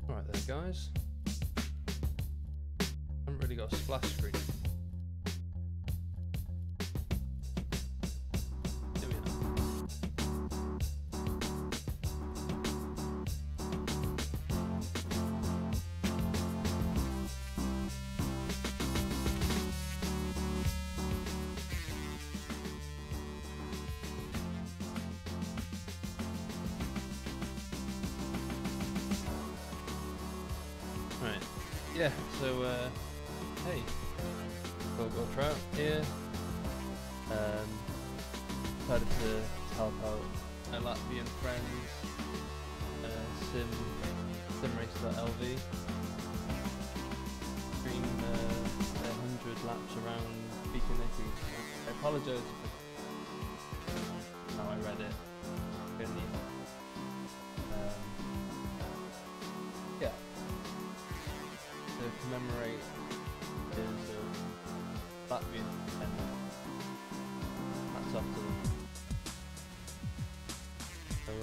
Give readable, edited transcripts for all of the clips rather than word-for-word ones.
Alright then guys, haven't really got a splash screen. Do we now? Right, yeah, so hey, Go Trout here. Decided to help out my Latvian friends, simrace.lv, stream 100 laps around Beacon City. I apologise if how I read it. Yeah. To commemorate his Latvian independence. That's off to them. So,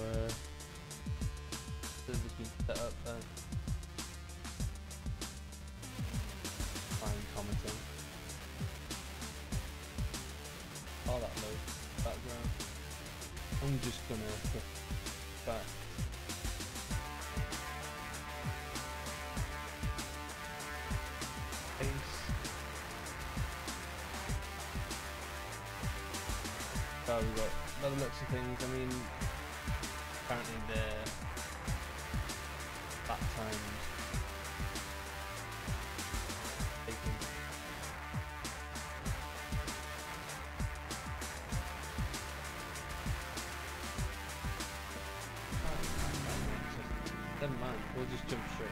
server's been set up then. Fine commenting. All that low background. I'm just gonna put back. So we've got other looks of things. I mean, apparently their back times taking never mind, we'll just jump straight.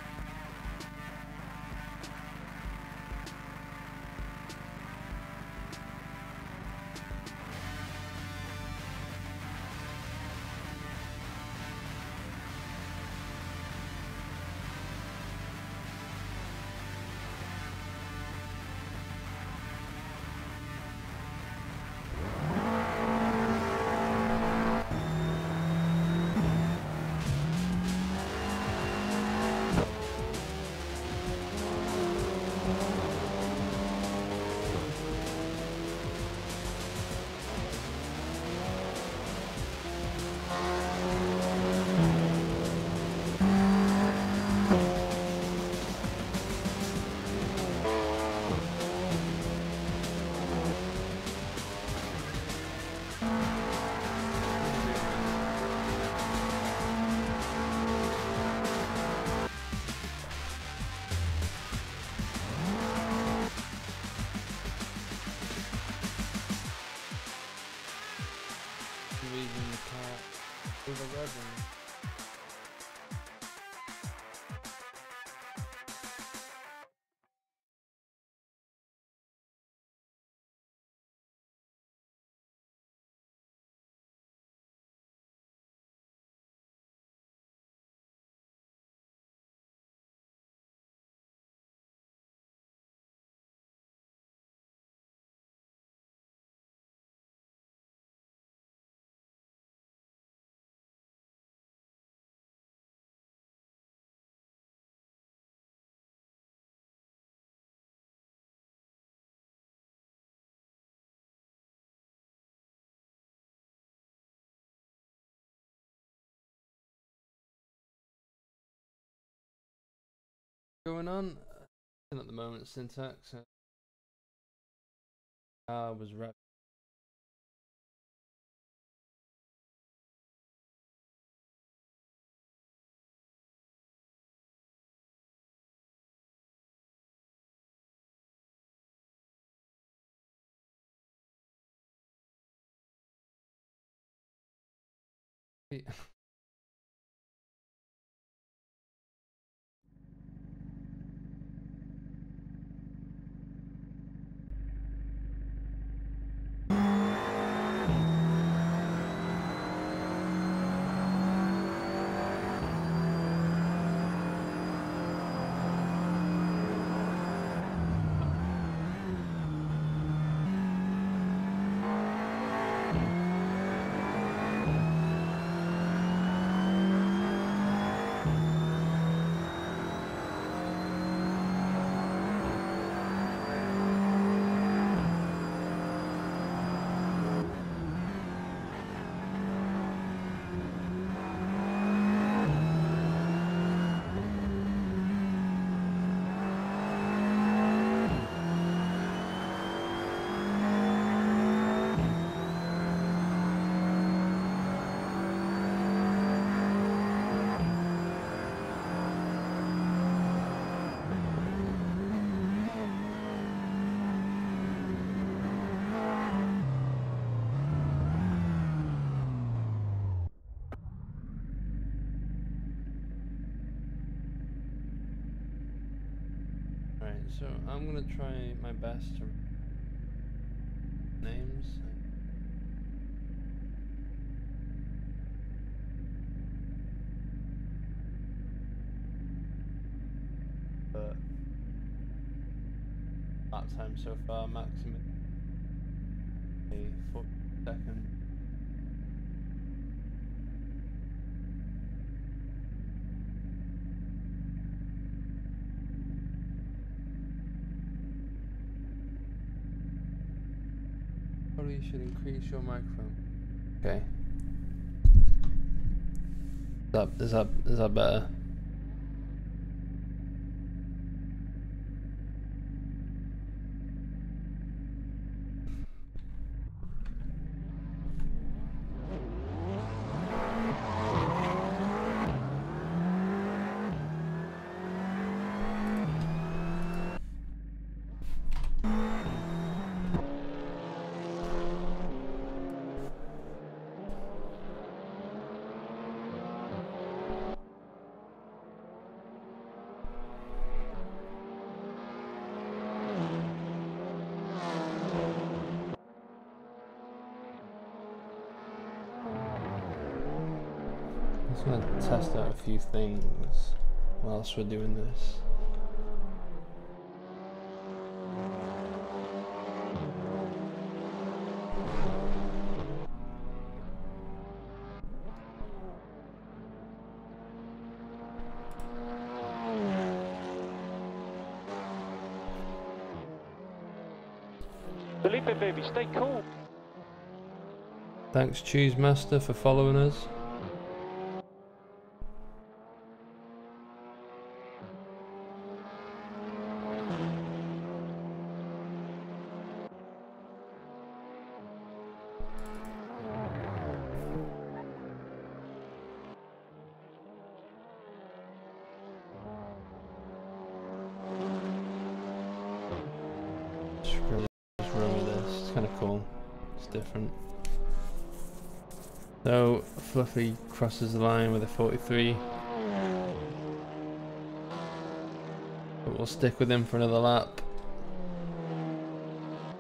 Reading the car with a reverend. Going on at the moment, syntax. I was rep. so I'm gonna try my best to names. But lap time so far, maximum a 40-second. Probably should increase your microphone. Okay. Is that better? I'm just gonna test out a few things whilst we're doing this. Felipe, baby, stay cool. Thanks, Cheese Master, for following us. Just run with this. It's kind of cool. It's different. So Fluffy crosses the line with a 43. But we'll stick with him for another lap.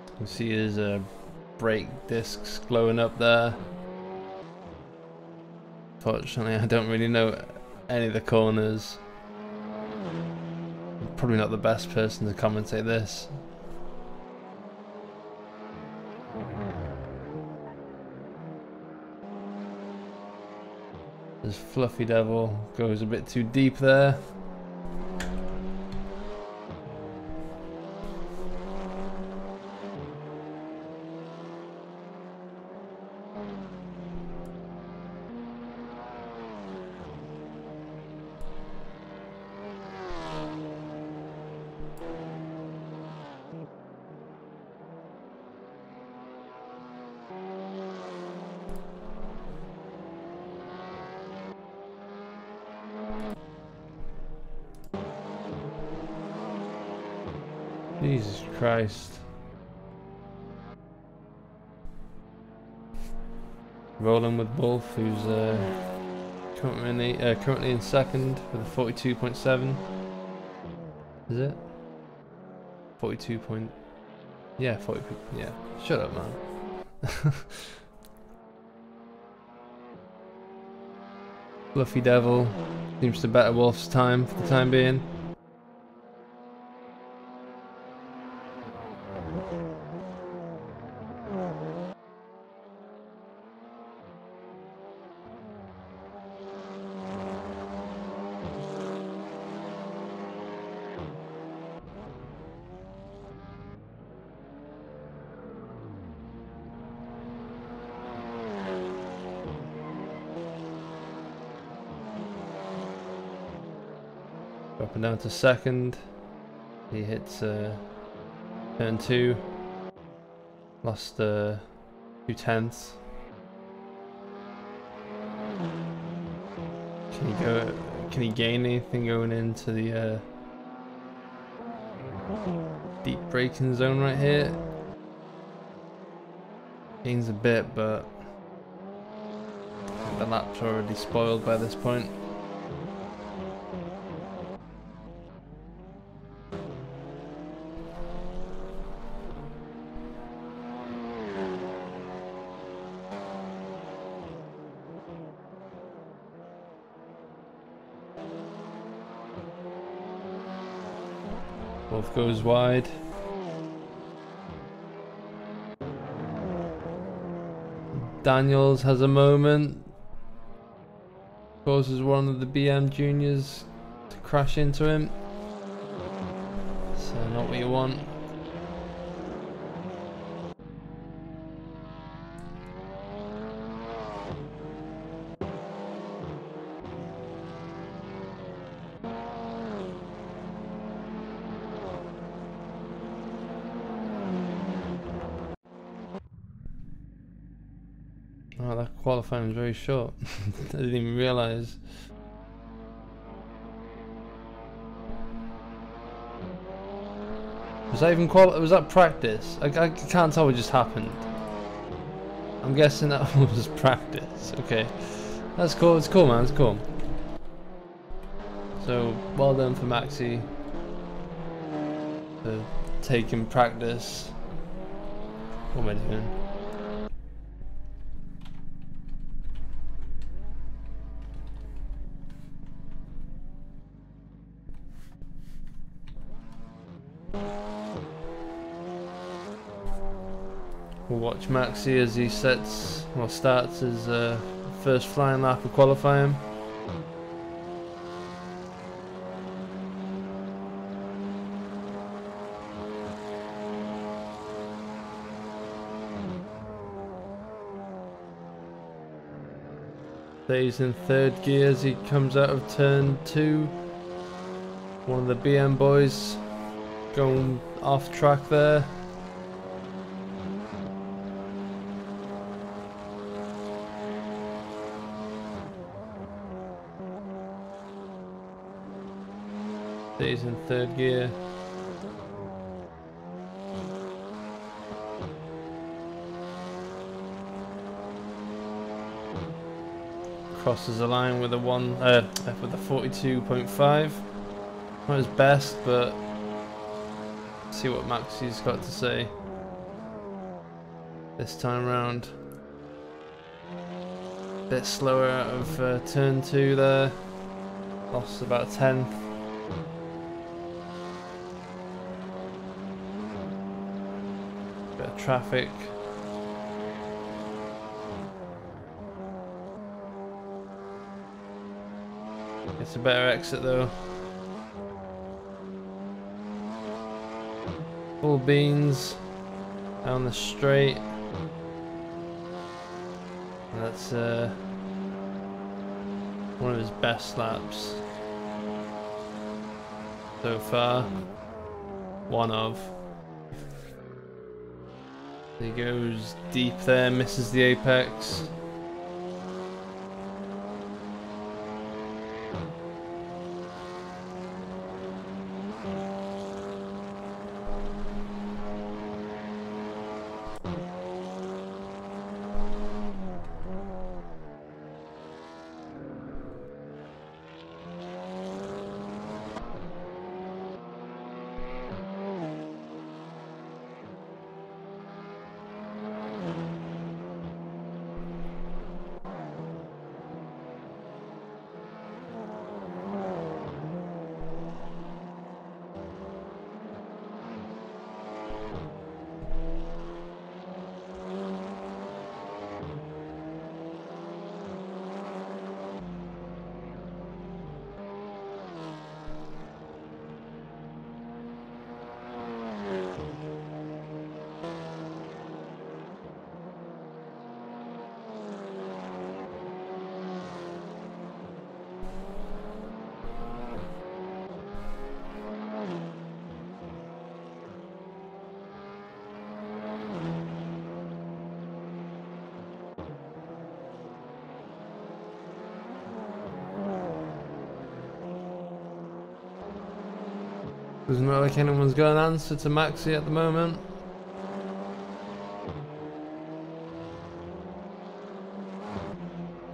You can see his brake discs glowing up there. Fortunately, I don't really know any of the corners. I'm probably not the best person to commentate this. This Fluffy Devil goes a bit too deep there. Jesus Christ. Rolling with Wolf, who's currently in second with a 42.7. Is it? 42 point... Yeah, 40... Yeah. Shut up, man. Fluffy Devil seems to better Wolf's time for the time being. Dropping down to second. He hits turn 2. Lost 2/10. Can he gain anything going into the deep braking zone right here? Gains a bit, but I think the lap's already spoiled by this point. Both goes wide. Daniels has a moment. Causes one of the BM juniors to crash into him. So not what you want. Oh, that qualifying was very short. I didn't even realise. Was that even was that practice? I can't tell what just happened. I'm guessing that was practice. Okay. That's cool, it's cool, man, it's cool. So, well done for Maxi for taking practice. What am I doing? We'll watch Maxi as he starts his first flying lap of qualifying. Stays in third gear as he comes out of turn 2. One of the BM boys going off track there. Stays in third gear. Crosses the line with a 42.5. Not his best, but see what Maxi's got to say this time round. Bit slower out of turn 2 there. Lost about 10th. Bit of traffic. It's a better exit though. Full beans down the straight. And that's one of his best laps so far. One of. He goes deep there, misses the apex. Doesn't look like anyone's got an answer to Maxi at the moment.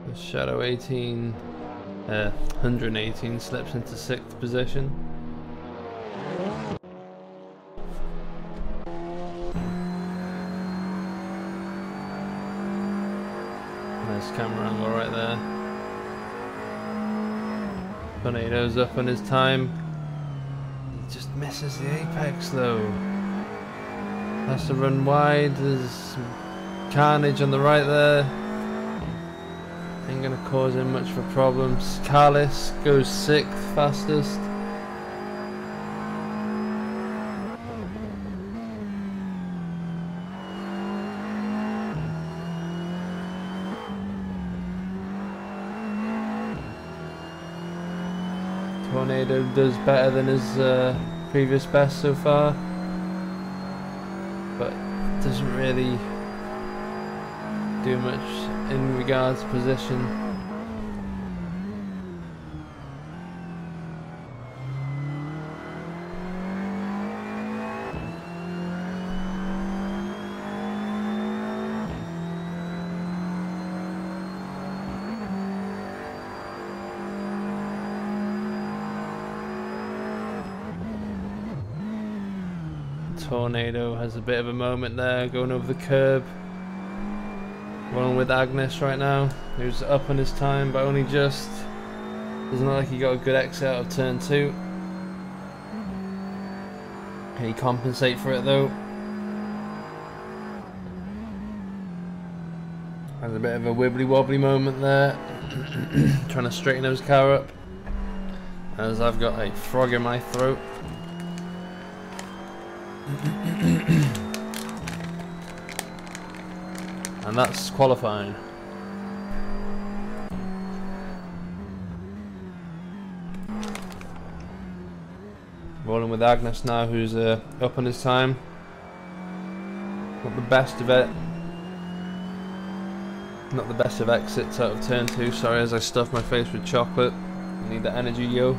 The Shadow 118 slips into 6th position. Nice camera angle right there. Tornado's up on his time. just misses the apex though. Has to run wide. There's carnage on the right there. Ain't gonna cause him much of a problem. Carlis goes 6th fastest. Tornado does better than his previous best so far, but doesn't really do much in regards to position. Tornado has a bit of a moment there, going over the curb. Rolling with Agnes right now, who's up on his time, but only just. Doesn't look like he got a good exit out of turn 2. Can he compensate for it though? Has a bit of a wibbly wobbly moment there. Trying to straighten his car up. As I've got a frog in my throat. And that's qualifying. Rolling with Agnes now, who's up on his time. Not the best of it. Not the best of exits out of turn 2. Sorry, as I stuff my face with chocolate. I need the energy, yo.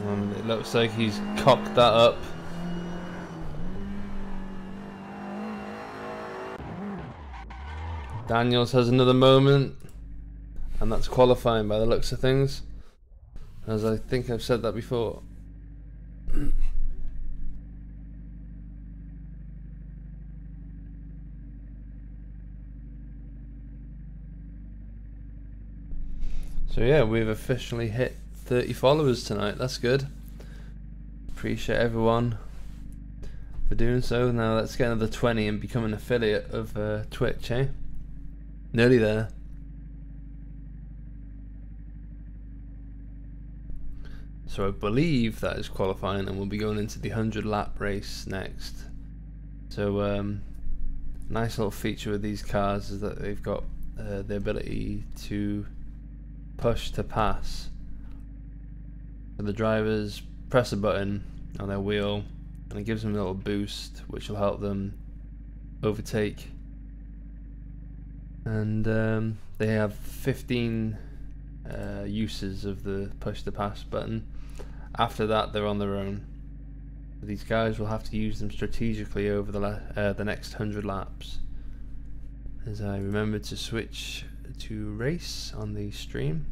And it looks like he's cocked that up. Daniels has another moment, and that's qualifying by the looks of things, as I think I've said that before. So yeah, we've officially hit 30 followers tonight. That's good. Appreciate everyone for doing so. Now let's get another 20 and become an affiliate of Twitch, eh? Nearly there. So I believe that is qualifying, and we'll be going into the 100 lap race next. So nice little feature with these cars is that they've got the ability to push to pass. So the drivers press a button on their wheel and it gives them a little boost, which will help them overtake. And they have 15 uses of the push to pass button. After that, they're on their own. These guys will have to use them strategically over the next 100 laps. As I remember to switch to race on the stream.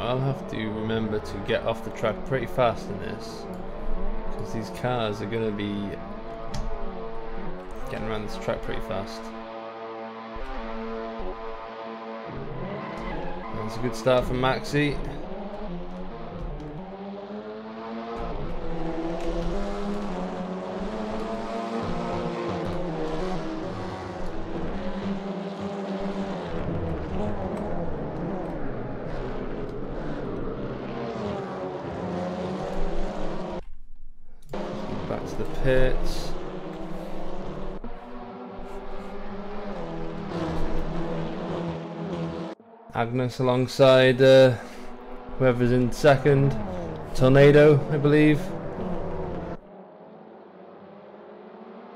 I'll have to remember to get off the track pretty fast in this, because these cars are going to be getting around this track pretty fast. That's a good start from Maxi. Back to the pits. Agnes alongside whoever's in second. Tornado, I believe.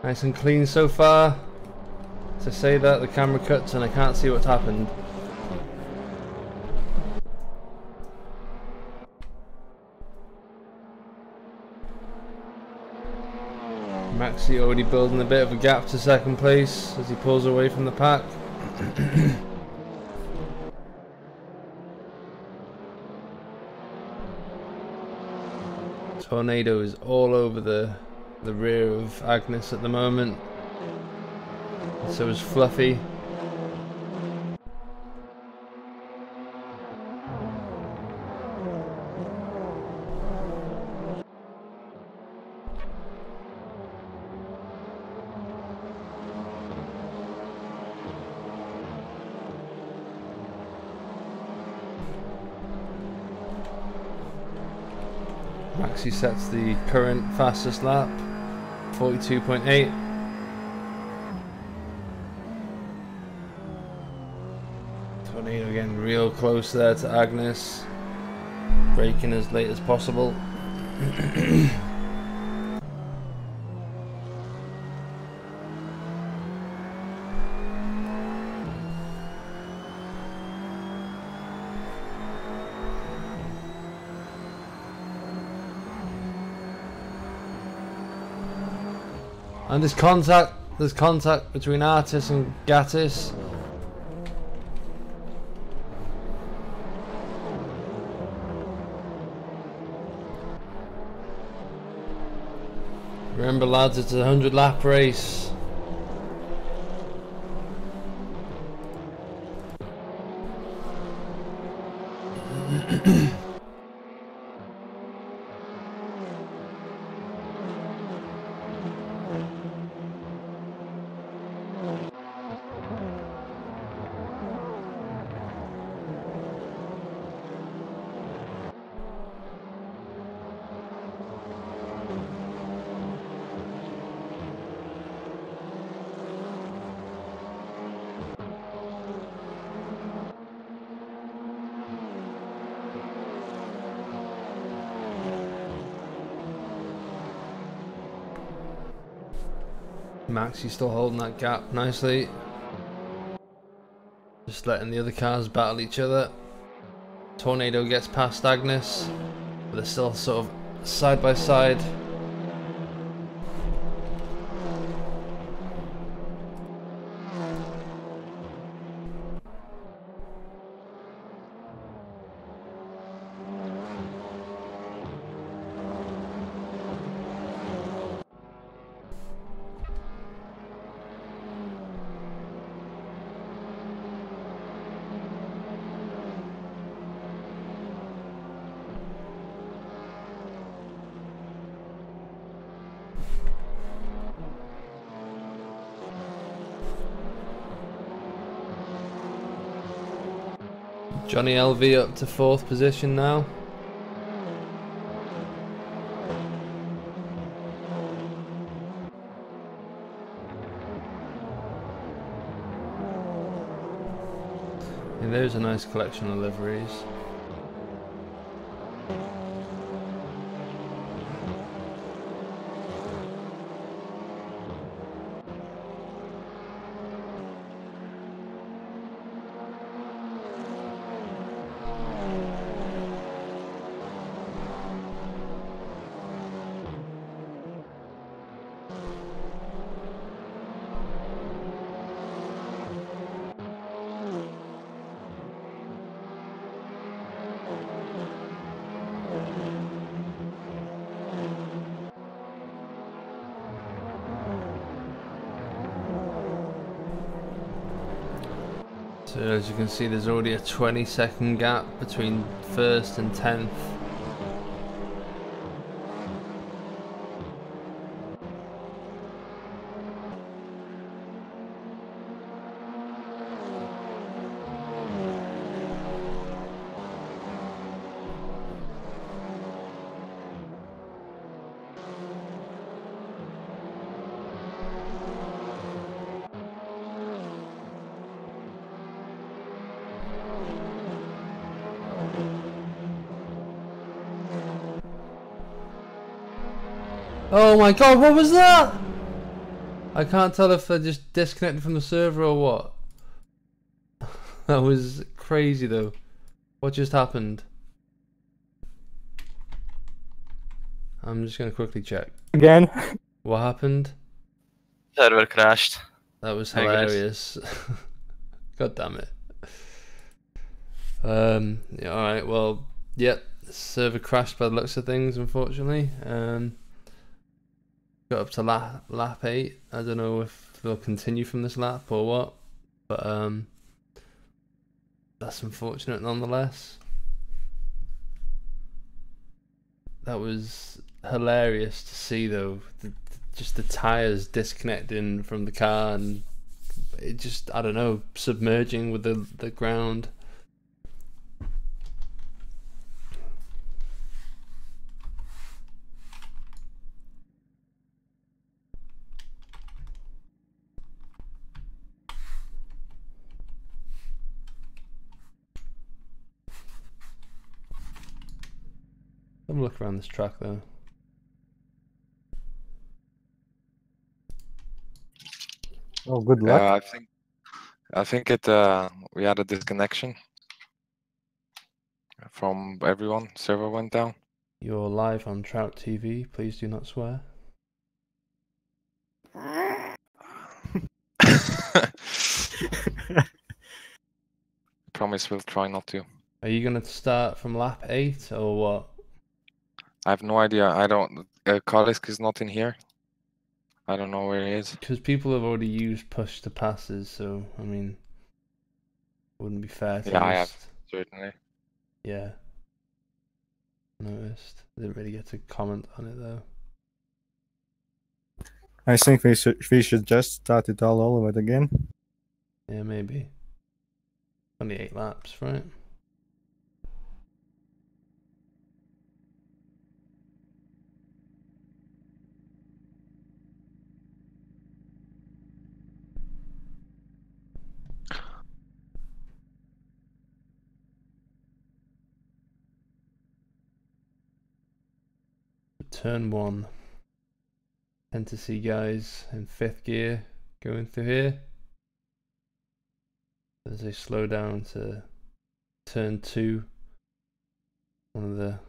Nice and clean so far. To say that, the camera cuts and I can't see what's happened. Maxi already building a bit of a gap to second place as he pulls away from the pack. Tornado is all over the rear of Agnes at the moment. And so is Fluffy. Maxi sets the current fastest lap, 42.8. Tornado getting real close there to Agnes, braking as late as possible. And there's contact between Artis and Gattis. Remember lads, it's a 100 lap race. Maxi's still holding that gap nicely. Just letting the other cars battle each other. Tornado gets past Agnes, but they're still sort of side by side. Johnny LV up to 4th position now. And there's a nice collection of liveries. So as you can see, there's already a 20-second gap between 1st and 10th. Oh my god, what was that? I can't tell if they're just disconnected from the server or what. That was crazy though. What just happened? I'm just gonna quickly check. Again? What happened? Server crashed. That was I guess. hilarious. God damn it. Yeah, alright, well, yep, server crashed by the looks of things, unfortunately. Got up to lap 8. I don't know if they'll continue from this lap or what, but that's unfortunate nonetheless. That was hilarious to see though, just the tires disconnecting from the car and it just, I don't know, submerging with the ground. Have a look around this track though. Oh, good luck. I think we had a disconnection from everyone. Server went down. You're live on Trout TV. Please do not swear. Promise we'll try not to. Are you gonna start from lap 8 or what? I have no idea. I don't. Kalisk is not in here. I don't know where he is. Because people have already used push to passes, so I mean, it wouldn't be fair to Yeah, I have, certainly. Yeah. Noticed. Didn't really get to comment on it though. I think we should just start it all over again. Yeah, maybe. Only 8 laps, right? Turn 1. Tend to see guys in 5th gear going through here. As they slow down to turn 2, one of the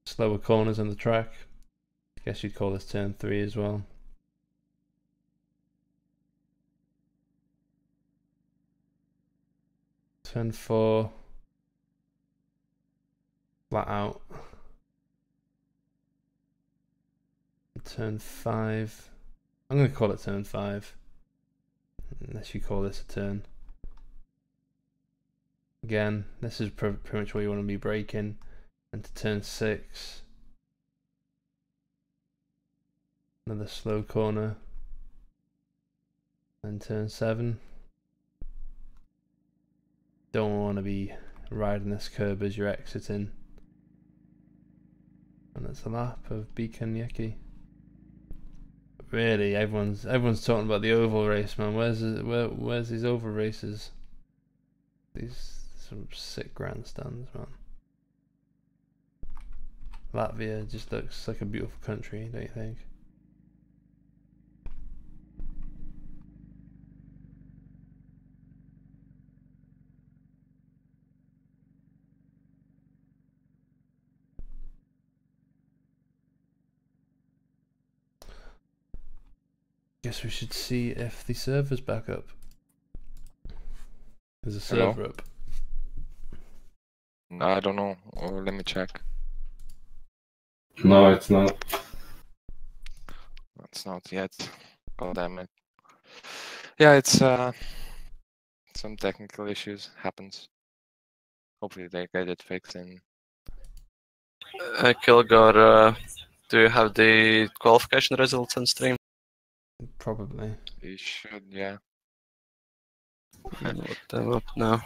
slower corners on the track. I guess you'd call this turn 3 as well. Turn 4, flat out. Turn 5, I'm going to call it turn 5, unless you call this a turn. Again, this is pretty much where you want to be braking. And to turn 6, another slow corner. And turn 7. Don't want to be riding this curb as you're exiting. And that's a lap of Beacon Yucky. Really, everyone's talking about the oval race, man. Where's these oval races? These some sick grandstands, man. Latvia just looks like a beautiful country, don't you think? Guess we should see if the server's back up. There's a server up. I don't know. Let me check. No, it's not. It's not yet. God damn it. Yeah, it's some technical issues happens. Hopefully they get it fixed in. Kilgore, do you have the qualification results on stream? Probably. You should, yeah. What the up now?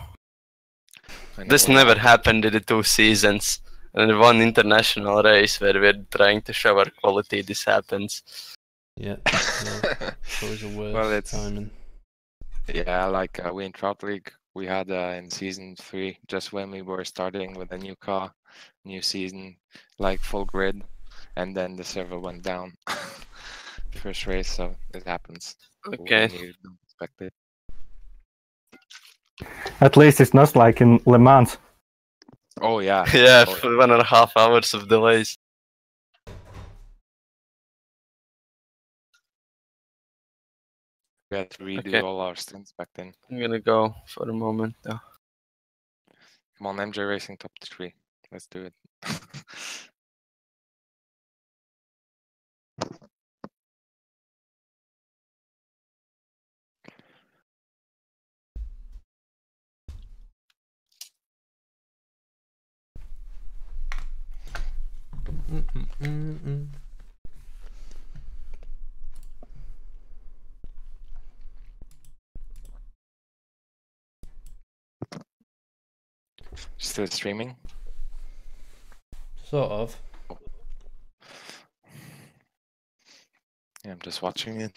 I know This what never happened. happened in the 2 seasons. And one international race where we're trying to show our quality, this happens. Yeah. It's always a worst Well, it's timing. yeah, like we in Trout League, we had in season 3, just when we were starting with a new car, new season, like full grid, and then the server went down. First race, so it happens. Okay. When you don't expect it. At least it's not like in Le Mans. Oh yeah. Yeah, Oh, for 1.5 hours of delays. We had to redo Okay. all our stints back then. I'm gonna go for a moment though. Come on, MJ Racing top 3. Let's do it. Still streaming? Sort of. Yeah, I'm just watching it.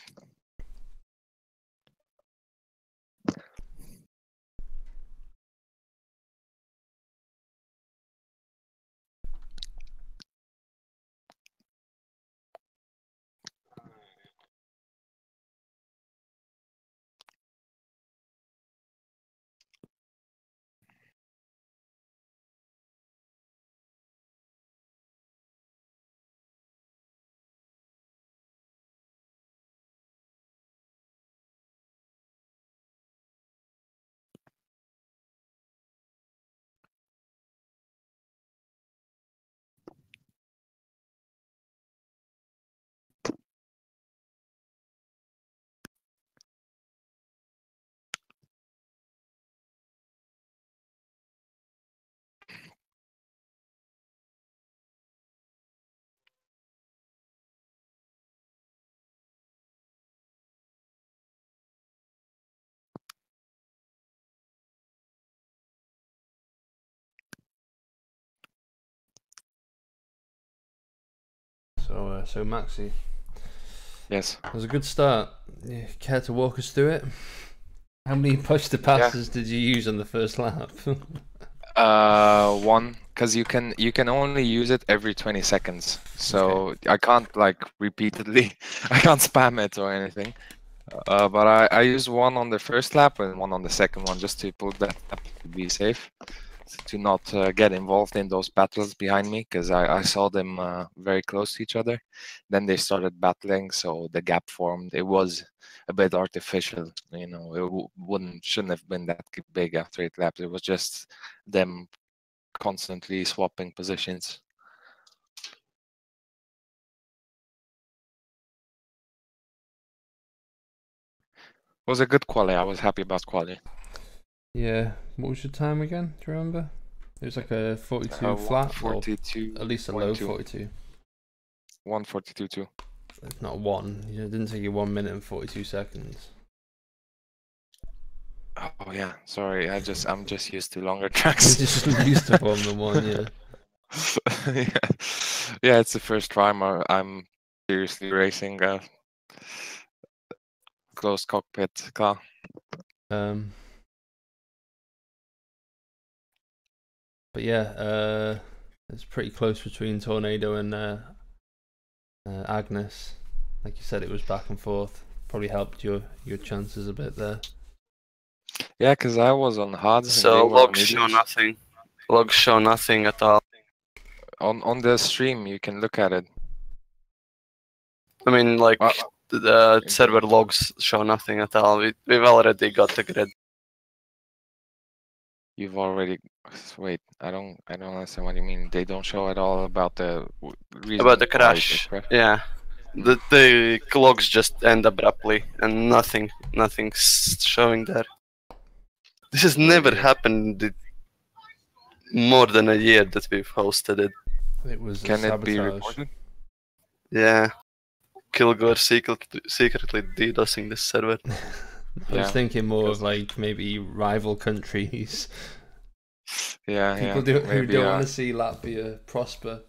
So Maxi, Yes. it was a good start. You care to walk us through it? How many push-to passes did you use on the first lap? One, because you can only use it every 20 seconds. So I can't like repeatedly, I can't spam it or anything. But I used one on the first lap and one on the second one just to pull that up to be safe, to not get involved in those battles behind me, because I saw them very close to each other. Then they started battling, so the gap formed. It was a bit artificial, you know. It shouldn't have been that big after 8 laps. It was just them constantly swapping positions. It was a good quali. I was happy about quali. Yeah. What was your time again? Do you remember? It was like a 42 flat, or 42. at least a low 42. 1:42.2. If not one. It didn't take you 1 minute and 42 seconds. Oh yeah, sorry. I'm just used to longer You're tracks. just used to Formula 1, yeah. Yeah, it's the first time I'm seriously racing a closed cockpit car. But yeah, it's pretty close between Tornado and Agnes. Like you said, it was back and forth. Probably helped your chances a bit there. Yeah, because I was on hards. and So they were on logs show mediums. nothing. Logs show nothing at all. On the stream, you can look at it. I mean, like the in server logs show nothing at all. We've already got the grid. You've already wait. I don't understand what you mean. They don't show at all about the reason About the why it crash. crashed. Yeah. The logs just end abruptly and nothing's showing there. This has never happened in more than a year that we've hosted it. It was Can it be sabotage. reported? Yeah. Kilgore secretly DDoSing this server. I was thinking more of like maybe rival countries. Yeah, People yeah. who don't want to see Latvia prosper.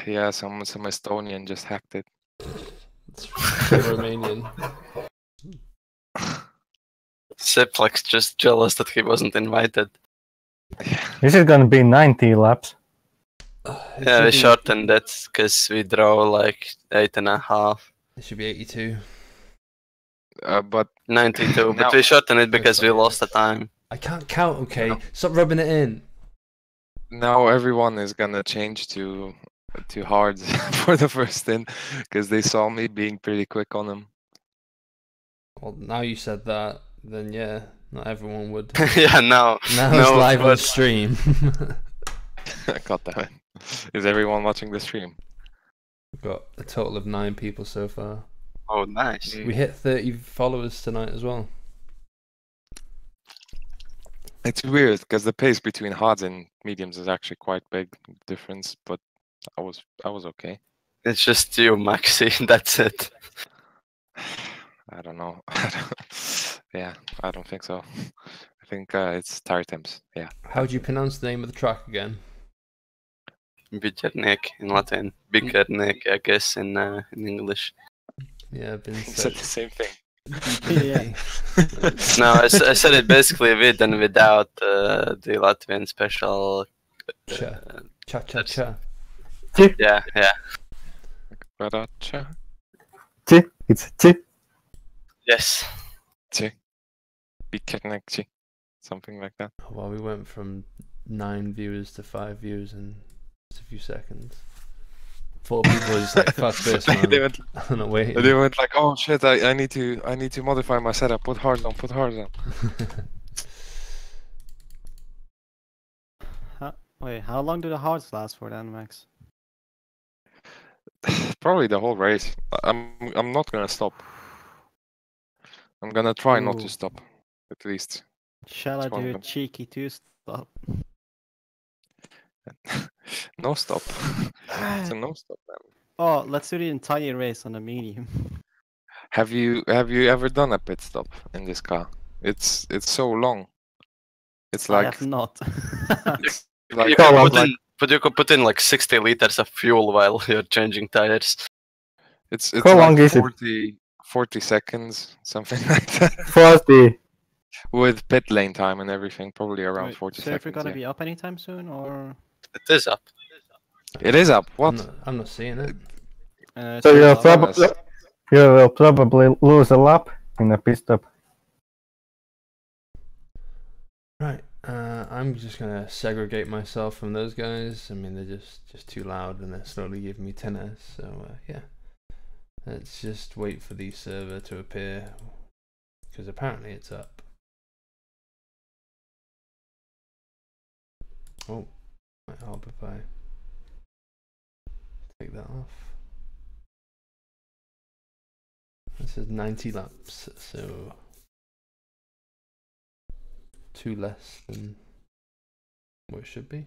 Yeah, some Estonian just hacked it. It's Romanian. Seplex just jealous that he wasn't invited. This is gonna be 90 laps. Yeah, we shortened it because we draw like 8.5. It should be 82. But 92, Now- but we shortened it because we lost the time. I can't count, okay? Stop rubbing it in. now everyone is gonna change to hards for the first stint because they saw me being pretty quick on them. Well, now you said that, then yeah, not everyone would. Yeah, now Now no, it's live on but- stream. God damn it. Is everyone watching the stream? We've got a total of 9 people so far. Oh, nice. We hit 30 followers tonight as well. It's weird because the pace between hards and mediums is actually quite big difference, but I was okay. It's just you, Maxi. That's it. I don't know. Yeah, I don't think so. I think it's tire temps. Yeah. How do you pronounce the name of the track again? Bijernik in Latin. Bijernik, I guess, in English. Yeah, I've been Said the same thing. Yeah. No, I said it basically with and without the Latvian special. Cha. Cha cha cha. Yeah, yeah. Baracha? It's T. Yes. Bikernek, something like that. Well, we went from 9 viewers to 5 views in just a few seconds. 4 people just like, fuck this, man. They went, I'm not waiting. they went like, oh shit, I need to modify my setup. Put hard on. Wait, how long do the hearts last for then, Max? Probably the whole race. I'm not gonna stop. I'm gonna try not to Ooh. stop, at least. Shall I It's one do of a them. cheeky 2-stop? No stop. It's a no stop, man. Oh, let's do the entire race on a medium. Have you ever done a pit stop in this car? It's so long. It's I like have not. it's You like, can How put long? in, but you could put in like 60 liters of fuel while you're changing tires. it's How long like is it? 40 seconds, something like that. 40. With pit lane time and everything, probably around Wait, 40 so if we're seconds. gonna Yeah. be up anytime soon, or It is up. It is up. What? I'm not seeing it. it's So not you'll up. you will probably lose a lap in a pit stop. Right. I'm just gonna segregate myself from those guys. I mean, they're just too loud and they're slowly giving me tennis. So yeah, let's just wait for the server to appear because apparently it's up. Oh, might help if I take that off. This is 90 laps, so 2 less than what it should be.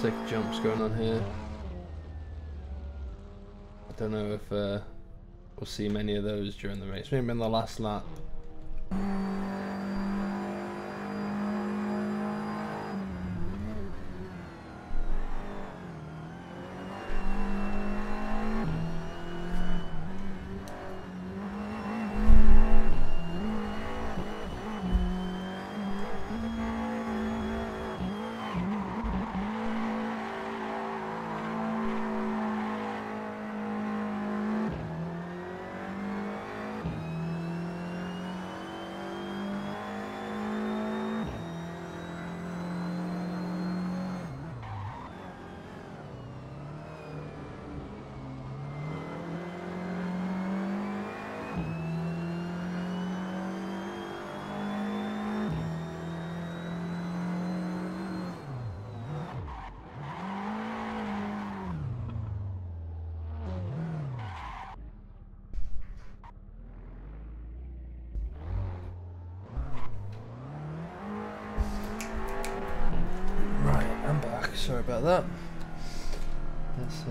Sick jumps going on here. I don't know if we'll see many of those during the race. Maybe in the last lap. Sorry about that. Let's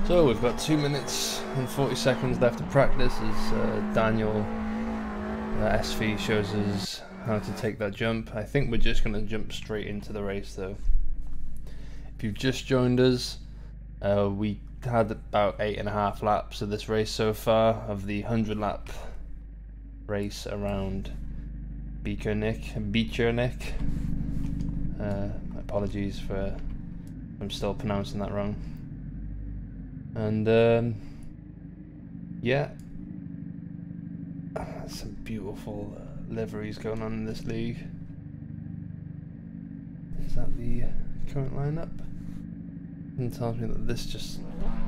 So we've got 2 minutes and 40 seconds left to practice as Daniel SV shows us how to take that jump. I think we're just going to jump straight into the race though. If you've just joined us, we had about 8.5 laps of this race so far, of the 100 lap race around Beachernick. Apologies for I'm still pronouncing that wrong. And yeah, some beautiful liveries going on in this league. Is that the current lineup? And tells me that this just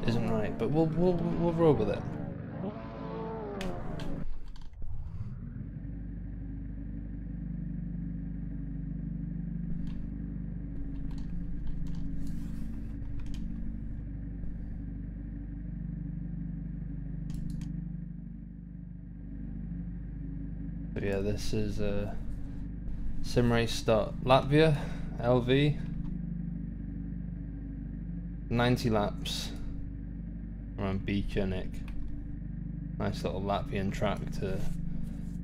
isn't right, but we'll roll with it. So yeah, this is simrace.latvia LV. 90 laps around Beachernick. Nice little Latvian track to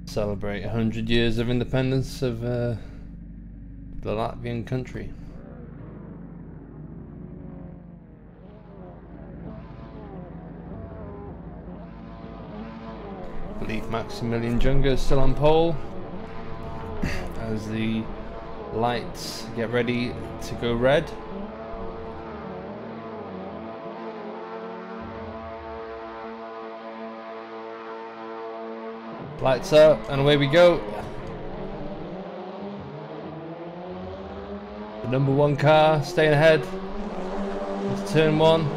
celebrate 100 years of independence of the Latvian country. I believe Maximilian Junga is still on pole as the lights get ready to go red. Lights out and away we go. The number 1 car staying ahead. It's turn 1.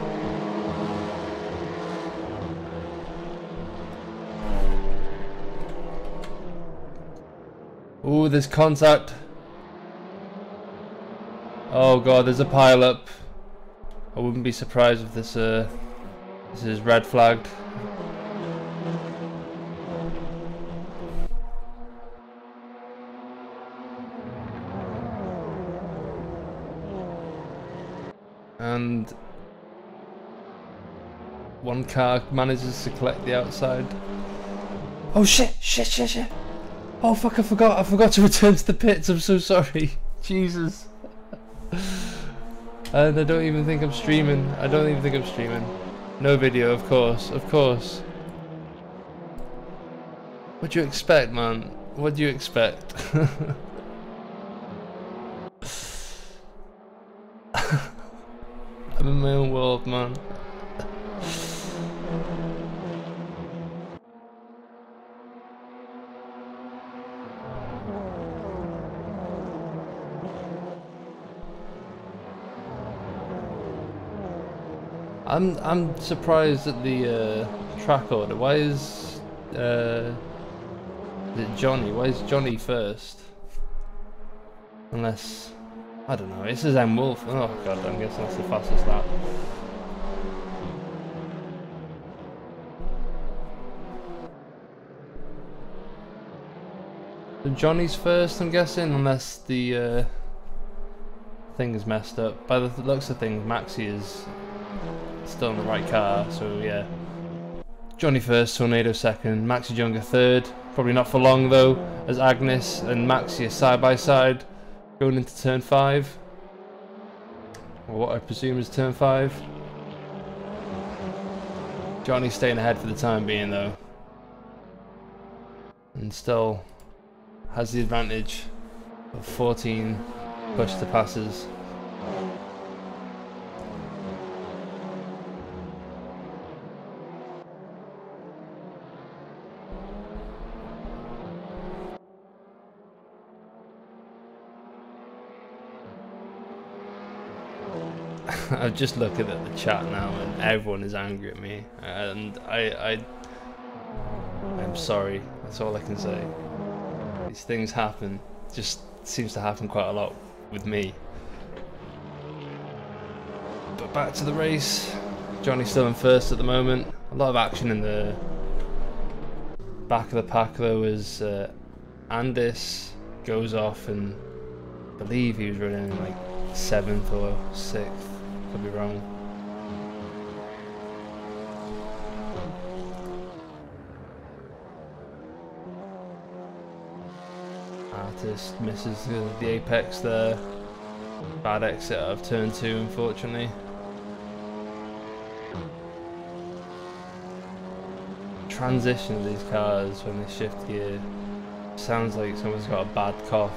Ooh, there's contact. Oh god, there's a pile up. I wouldn't be surprised if this is red flagged. And one car manages to collect the outside. Oh shit! Oh fuck, I forgot to return to the pits, I'm so sorry. Jesus. And I don't even think I'm streaming. No video, of course. What do you expect, man? What do you expect? I'm in my own world, man. I'm surprised at the track order. Why is it Johnny? Why is Johnny first? Unless I don't know. This is M Wolf. Oh god, I'm guessing that's the fastest lap. So Johnny's first, I'm guessing, unless the thing is messed up. By the looks of things, Maxi is still in the right car, so yeah. Johnny first, Tornado second, Maxi Junga third. Probably not for long though, as Agnes and Maxi are side by side going into turn 5. Or what I presume is turn 5. Johnny staying ahead for the time being though. And still has the advantage of 14 push to passes. I'm just looking at the chat now and everyone is angry at me, and I'm sorry, that's all I can say. These things happen, just seems to happen quite a lot with me. back to the race. Johnny's still in first at the moment. A lot of action in the back of the pack though, as Andis goes off, and I believe he was running in like 7th or 6th, could be wrong. Artist misses the apex there. Bad exit out of turn 2, unfortunately. Transition of these cars when they shift gear sounds like someone's got a bad cough.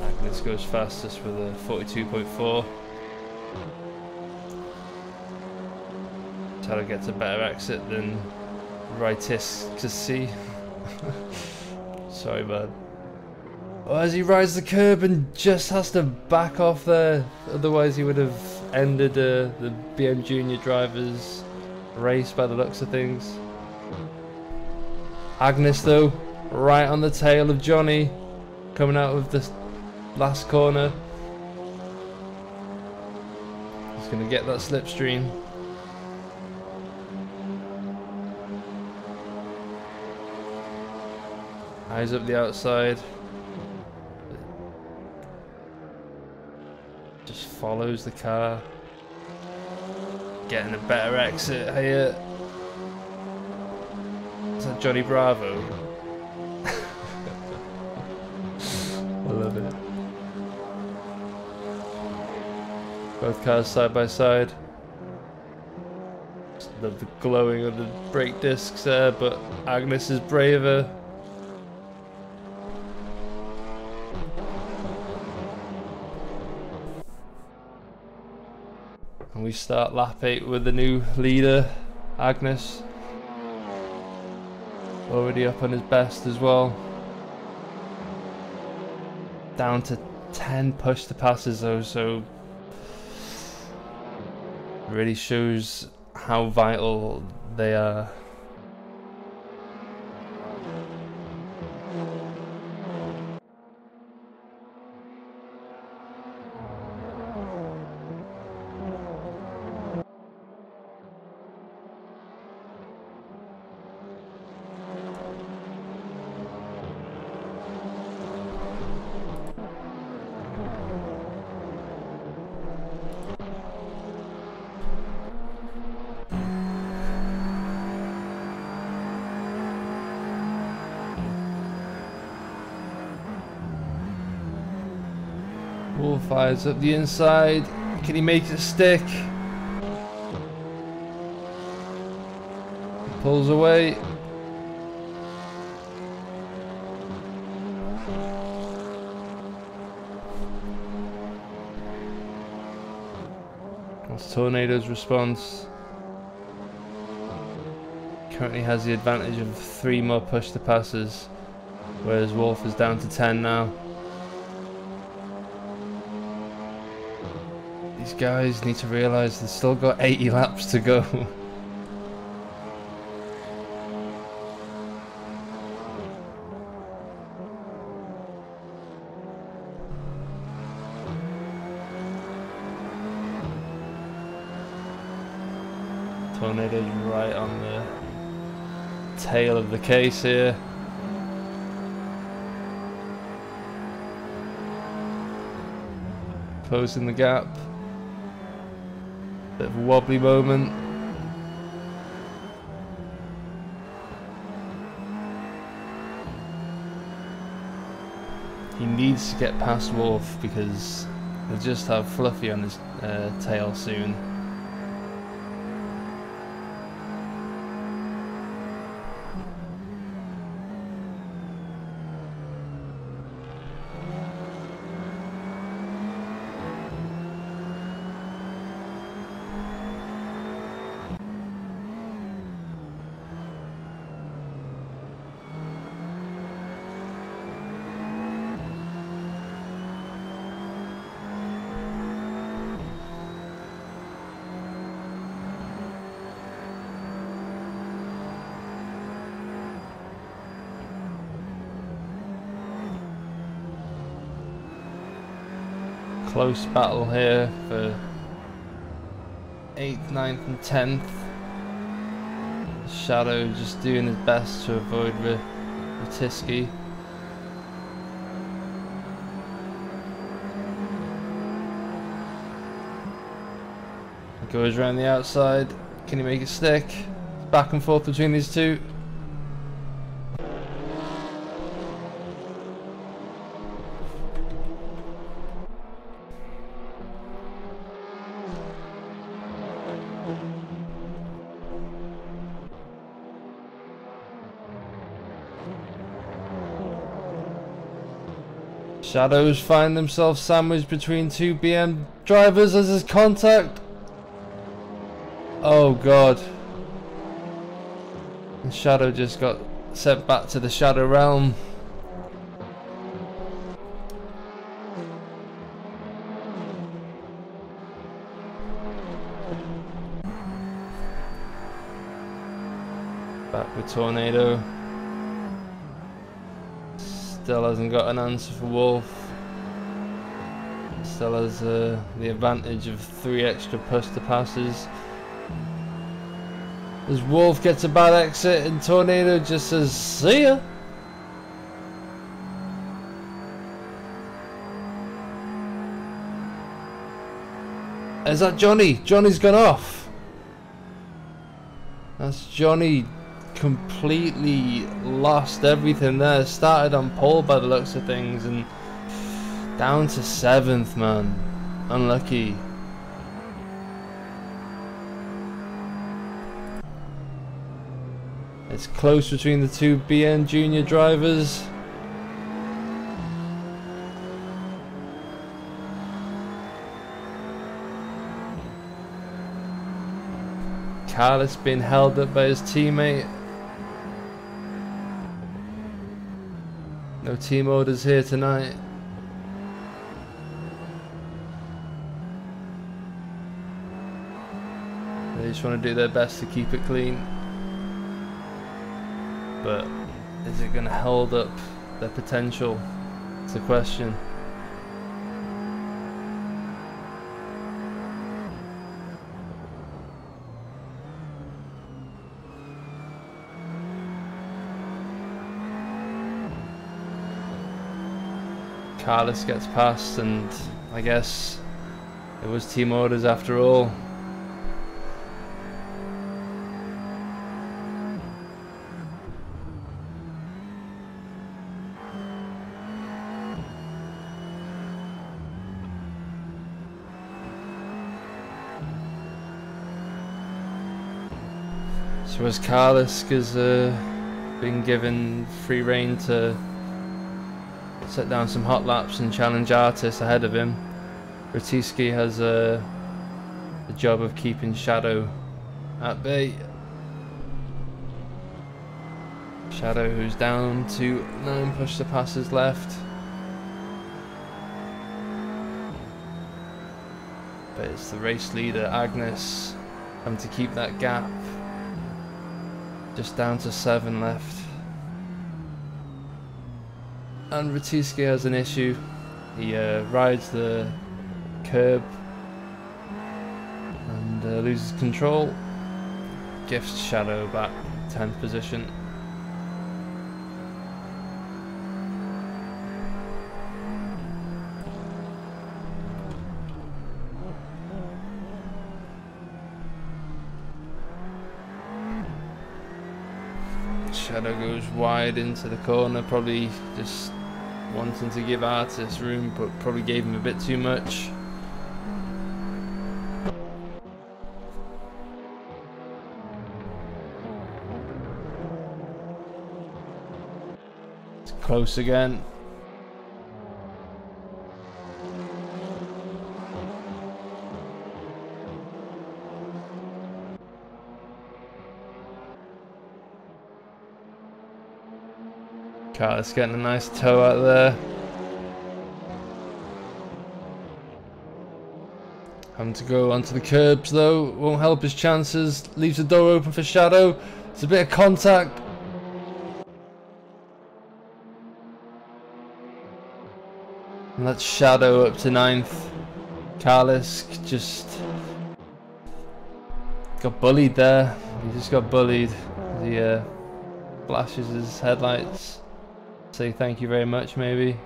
Agnes goes fastest with a 42.4. Tyler gets a better exit than Rightis to see. Sorry, bud. Oh, as he rides the curb and just has to back off there, otherwise he would have ended the BM Junior drivers race by the looks of things. Agnes though, right on the tail of Johnny, coming out of the last corner. He's going to get that slipstream. Eyes up the outside. Just follows the car. Getting a better exit here. Is that Johnny Bravo? I love it. Both cars side by side. Just love the glowing of the brake discs there, but Agnes is braver. And we start lap 8 with the new leader, Agnes. Already up on his best as well. Down to 10 push to passes though, so really shows how vital they are. Wolf fires up the inside. Can he make it stick? Pulls away. That's Tornado's response. Currently has the advantage of 3 more push to passes, whereas Wolf is down to 10 now. These guys need to realise they've still got 80 laps to go. Tornado's right on the tail of the case here. Closing the gap. Bit of a wobbly moment. He needs to get past Wolf because he'll just have Fluffy on his tail soon. close battle here for 8th, 9th and 10th. Shadow just doing his best to avoid Ratisky. Goes around the outside. Can he make it stick? Back and forth between these two. Shadows find themselves sandwiched between two BM drivers as his contact. Oh god. And Shadow just got sent back to the Shadow realm. Back with Tornado. Still hasn't got an answer for Wolf. Still has the advantage of 3 extra push-to passes. As Wolf gets a bad exit and Tornado just says, see ya! Is that Johnny? Johnny's gone off! That's Johnny completely lost everything there. Started on pole by the looks of things and down to 7th, man. Unlucky. It's close between the two BN junior drivers. Carlos being held up by his teammate. No team orders here tonight. They just want to do their best to keep it clean. But is it going to hold up their potential? It's a question. Carlos gets past, and I guess it was team orders after all. So as Carlos has been given free rein to set down some hot laps and challenge artists ahead of him, Ratisky has the job of keeping Shadow at bay. Shadow, who's down to 9 push to passes left. But it's the race leader, Agnes, having to keep that gap. Just down to 7 left. And Ratisky has an issue. He rides the curb and loses control. Gifts Shadow back 10th position. Shadow goes wide into the corner, probably just wanting to give Artis room, but probably gave him a bit too much. It's close again. Carlos getting a nice toe out there. Having to go onto the curbs though, won't help his chances. Leaves the door open for Shadow. It's a bit of contact. And that's Shadow up to 9th. Carlos just got bullied there. He just got bullied. He flashes his headlights. Say thank you very much, maybe.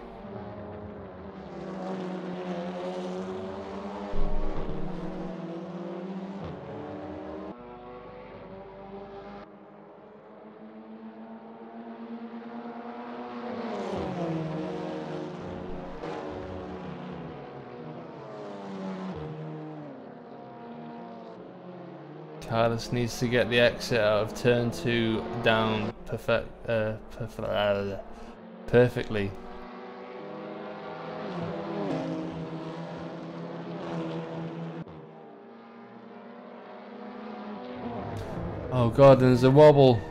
Carlos needs to get the exit out of turn 2 down perfectly. Oh god, and there's a wobble,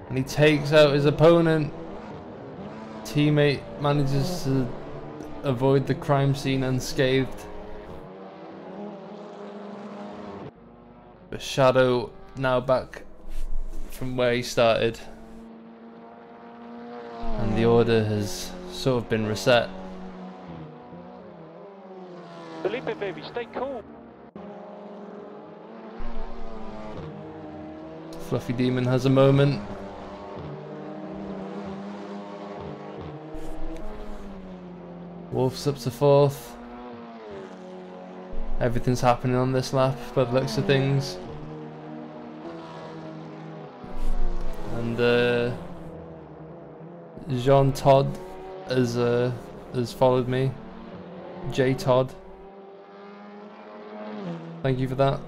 and he takes out his opponent. Teammate manages to avoid the crime scene unscathed. But Shadow now back from where he started, and the order has sort of been reset. Felipe, baby, stay cool. Fluffy Demon has a moment. Wolf's up to 4th. Everything's happening on this lap by the looks of things. And Jean Todd has followed me. J Todd. Thank you for that.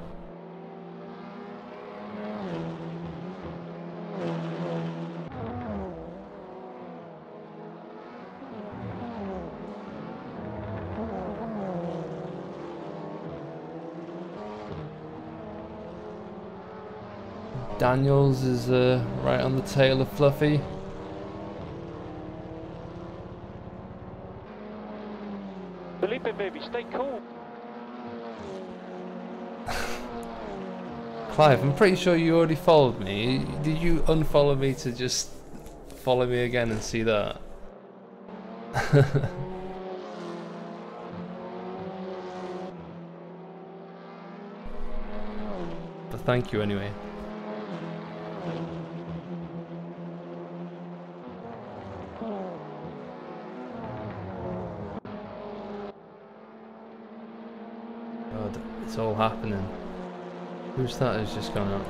Daniels is right on the tail of Fluffy. Felipe, baby, stay cool. Clive, I'm pretty sure you already followed me. Did you unfollow me to just follow me again and see that? But thank you anyway. God, it's all happening. Who's that has just gone up?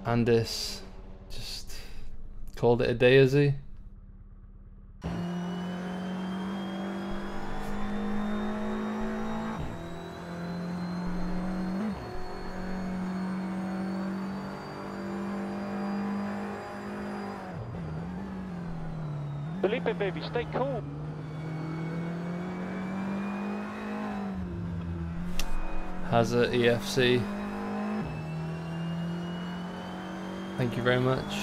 Andis just called it a day, has he? Felipe, baby, stay cool. Hazard EFC. Thank you very much.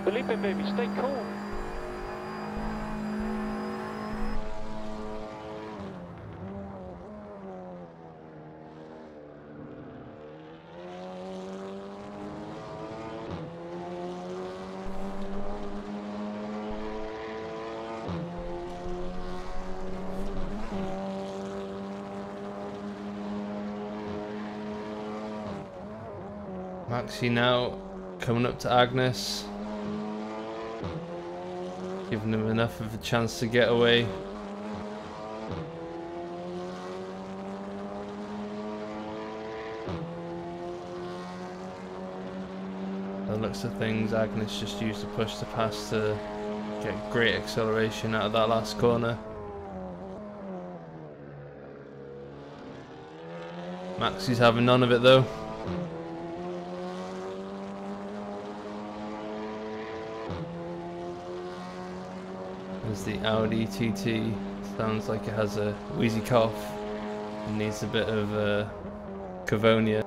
Felipe, baby, stay cool. Maxi now coming up to Agnes, giving him enough of a chance to get away. By the looks of things, Agnes just used the push to pass to Get great acceleration out of that last corner. Maxi's having none of it though. As the Audi TT sounds like it has a wheezy cough. It needs a bit of Cavonia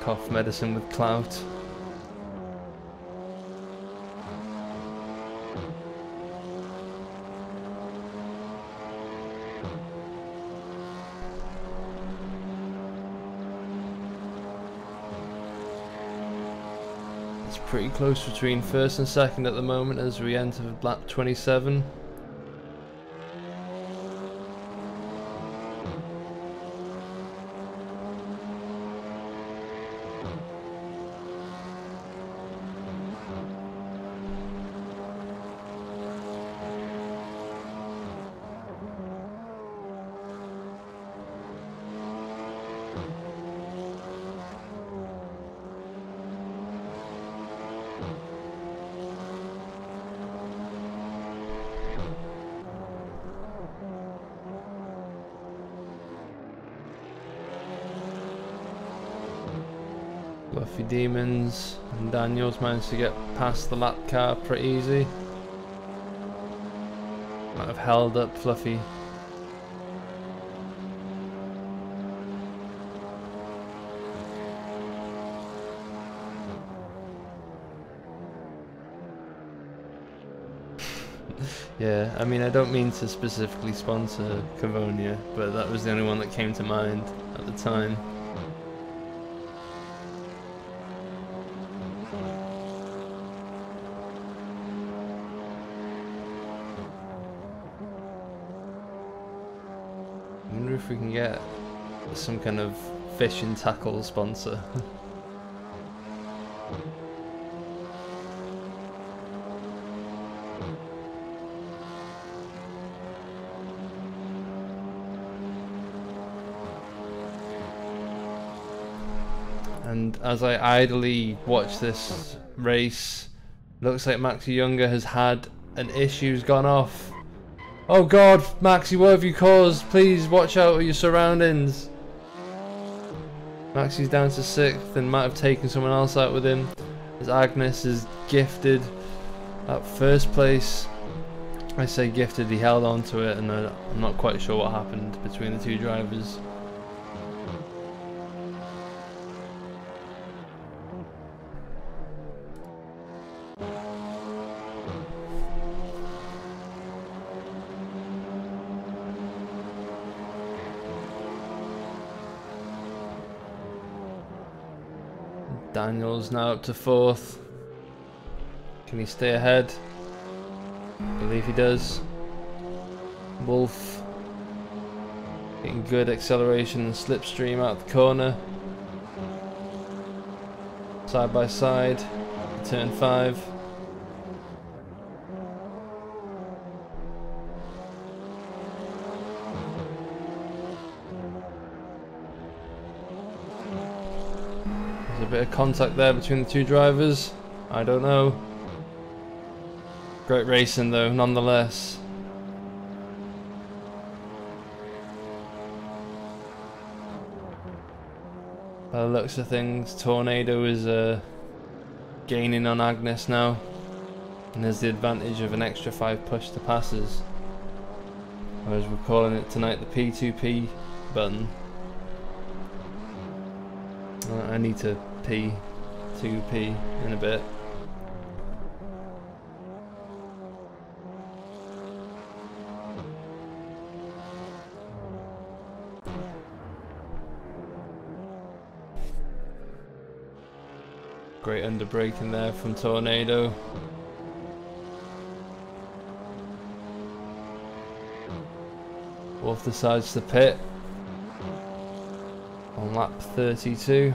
cough medicine with clout. It's pretty close between first and second at the moment as we enter lap 27. Fluffy Demons and Daniels managed to get past the lap car pretty easy. Might have held up Fluffy. Yeah, I mean, I don't mean to specifically sponsor Cavonia, but that was the only one that came to mind at the time. I wonder if we can get some kind of fishing tackle sponsor. And as I idly watch this race, looks like Maxi Younger has had an issue's gone off. Oh god, Maxi, what have you caused? Please watch out with your surroundings. Maxi's down to 6th and might have taken someone else out with him, as Agnes is gifted at first place. I say gifted, he held on to it, and I'm not quite sure what happened between the two drivers. Daniel's now up to 4th. Can he stay ahead? I believe he does. Wolf getting good acceleration and slipstream out the corner. Side by side, turn 5. A bit of contact there between the two drivers. I don't know. Great racing though, nonetheless. By the looks of things, Tornado is gaining on Agnes now, and has the advantage of an extra 5 push to passes. Or as we're calling it tonight, the P2P button. I need to P2P in a bit. Great underbraking there from Tornado. Wolf decides to pit on lap 32.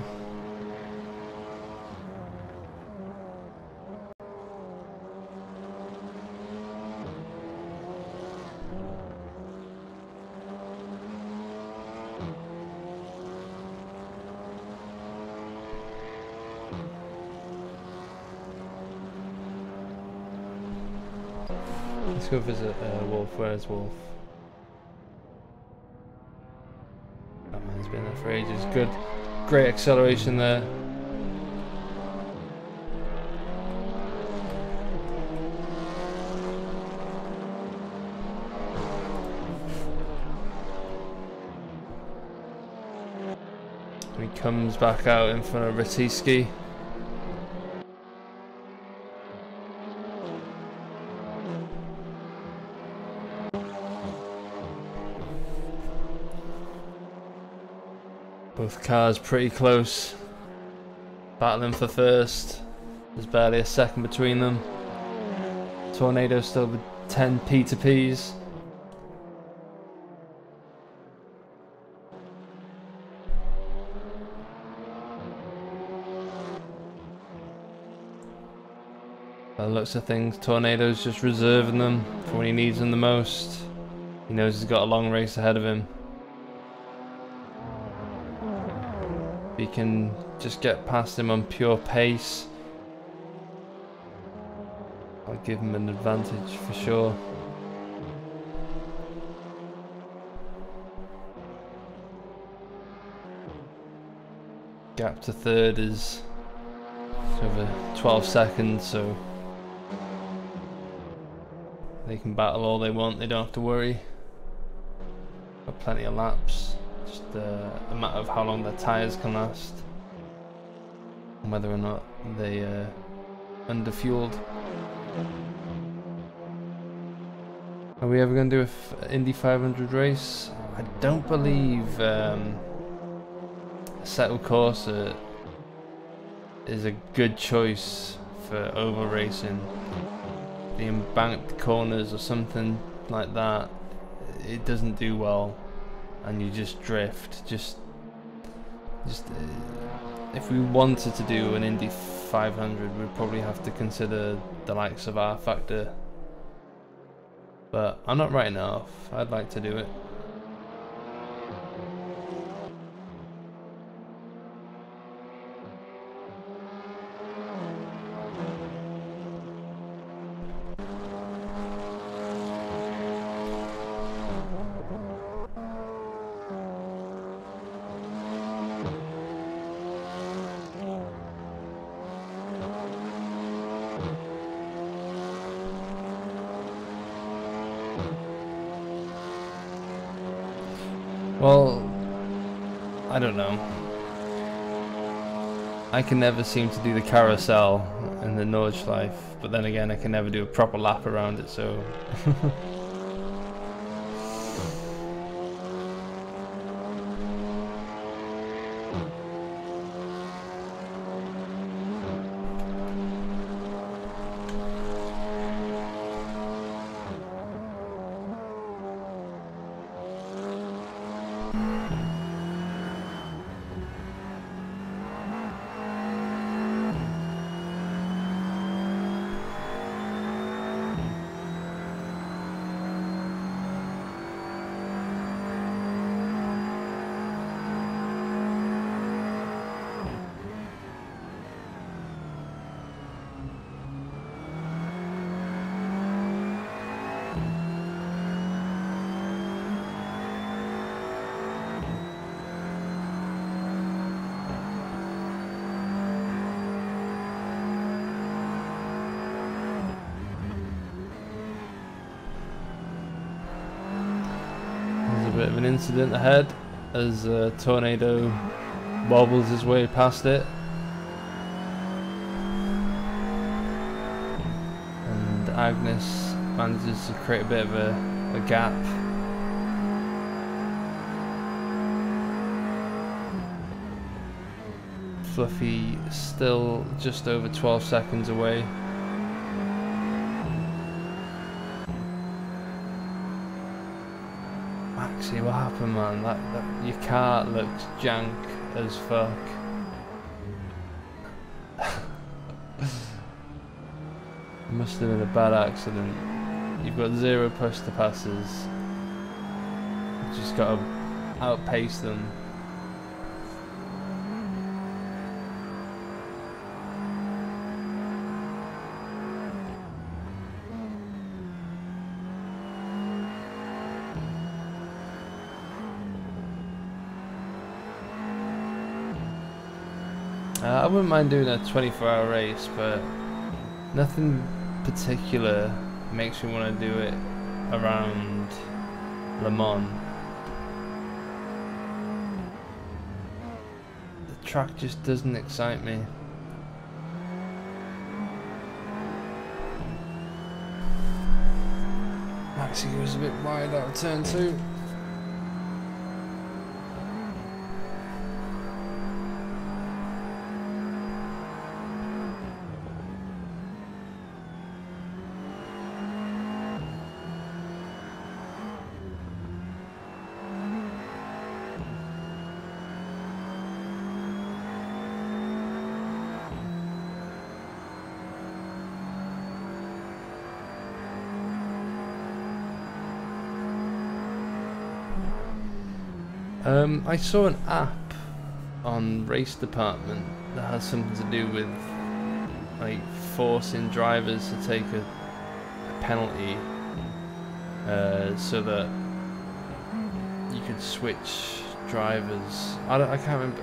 go visit Wolf. Where's Wolf? That man's been there for ages. Good, great acceleration there. And he comes back out in front of Ratiski. Both cars pretty close, battling for first. There's barely a second between them. Tornado still with 10 P2Ps. By the looks of things, Tornado's just reserving them for when he needs them the most. He knows he's got a long race ahead of him. He can just get past him on pure pace. I'll give him an advantage for sure. Gap to third is over 12 seconds, so they can battle all they want, they don't have to worry. Got plenty of laps. Just a matter of how long their tyres can last and whether or not they underfueled. Are we ever going to do an Indy 500 race? I don't believe a settled course is a good choice for over racing. The embanked corners or something like that, it doesn't do well. And you just drift. Just if we wanted to do an Indy 500, we'd probably have to consider the likes of R Factor. But I'm not writing it off. I'd like to do it. Well, I don't know. I can never seem to do the carousel in the Nordschleife, but then again I can never do a proper lap around it, so... Bit of an incident ahead as Tornado wobbles his way past it, and Agnes manages to create a bit of a gap. Fluffy still just over 12 seconds away. See what happened, man. That your car looks jank as fuck. It must have been a bad accident. You've got 0 push to passes. You just got to outpace them. I wouldn't mind doing a 24-hour race, but nothing particular makes me want to do it around Le Mans. The track just doesn't excite me. Maxi goes a bit wide out of turn 2. I saw an app on Race Department that has something to do with like forcing drivers to take a penalty so that you could switch drivers. I can't remember.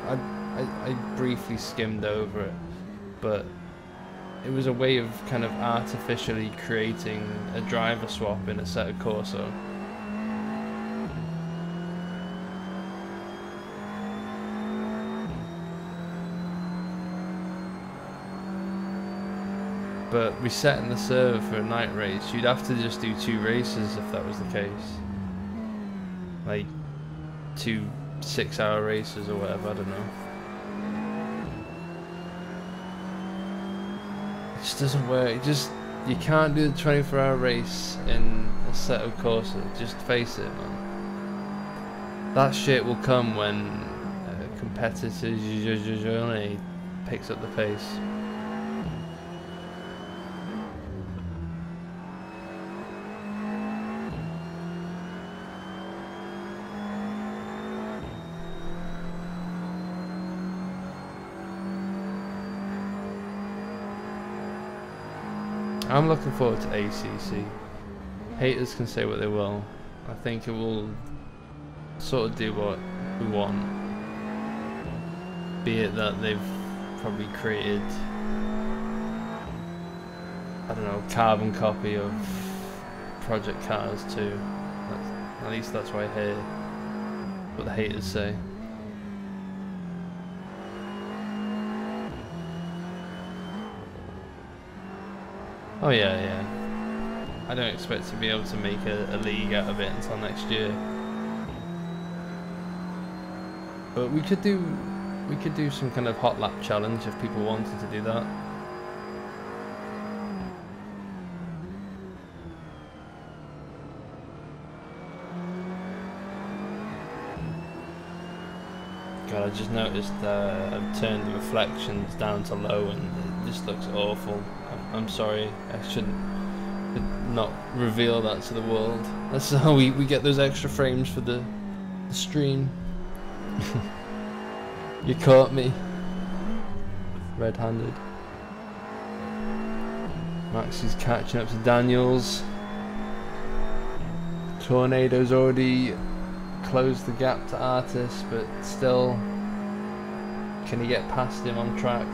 I briefly skimmed over it, but it was a way of kind of artificially creating a driver swap in a set of Corso. But resetting the server for a night race, you'd have to just do 2 races if that was the case. Like 2 6-hour races or whatever, I don't know. It just doesn't work. You can't do the 24-hour race in a set of courses. Just face it, man. That shit will come when a competitor picks up the pace. I'm looking forward to ACC. Haters can say what they will. I think it will sort of do what we want. Be it that they've probably created, I don't know, carbon copy of Project Cars 2. At least that's what I hear what the haters say. Oh yeah. I don't expect to be able to make a league out of it until next year. But we could do some kind of hot lap challenge if people wanted to do that. God, I just noticed I've turned the reflections down to low and it just looks awful. I'm sorry, I should not reveal that to the world. That's how we get those extra frames for the stream. You caught me red-handed. Max is catching up to Daniels. Tornado's already closed the gap to Artis, but still, can he get past him on track?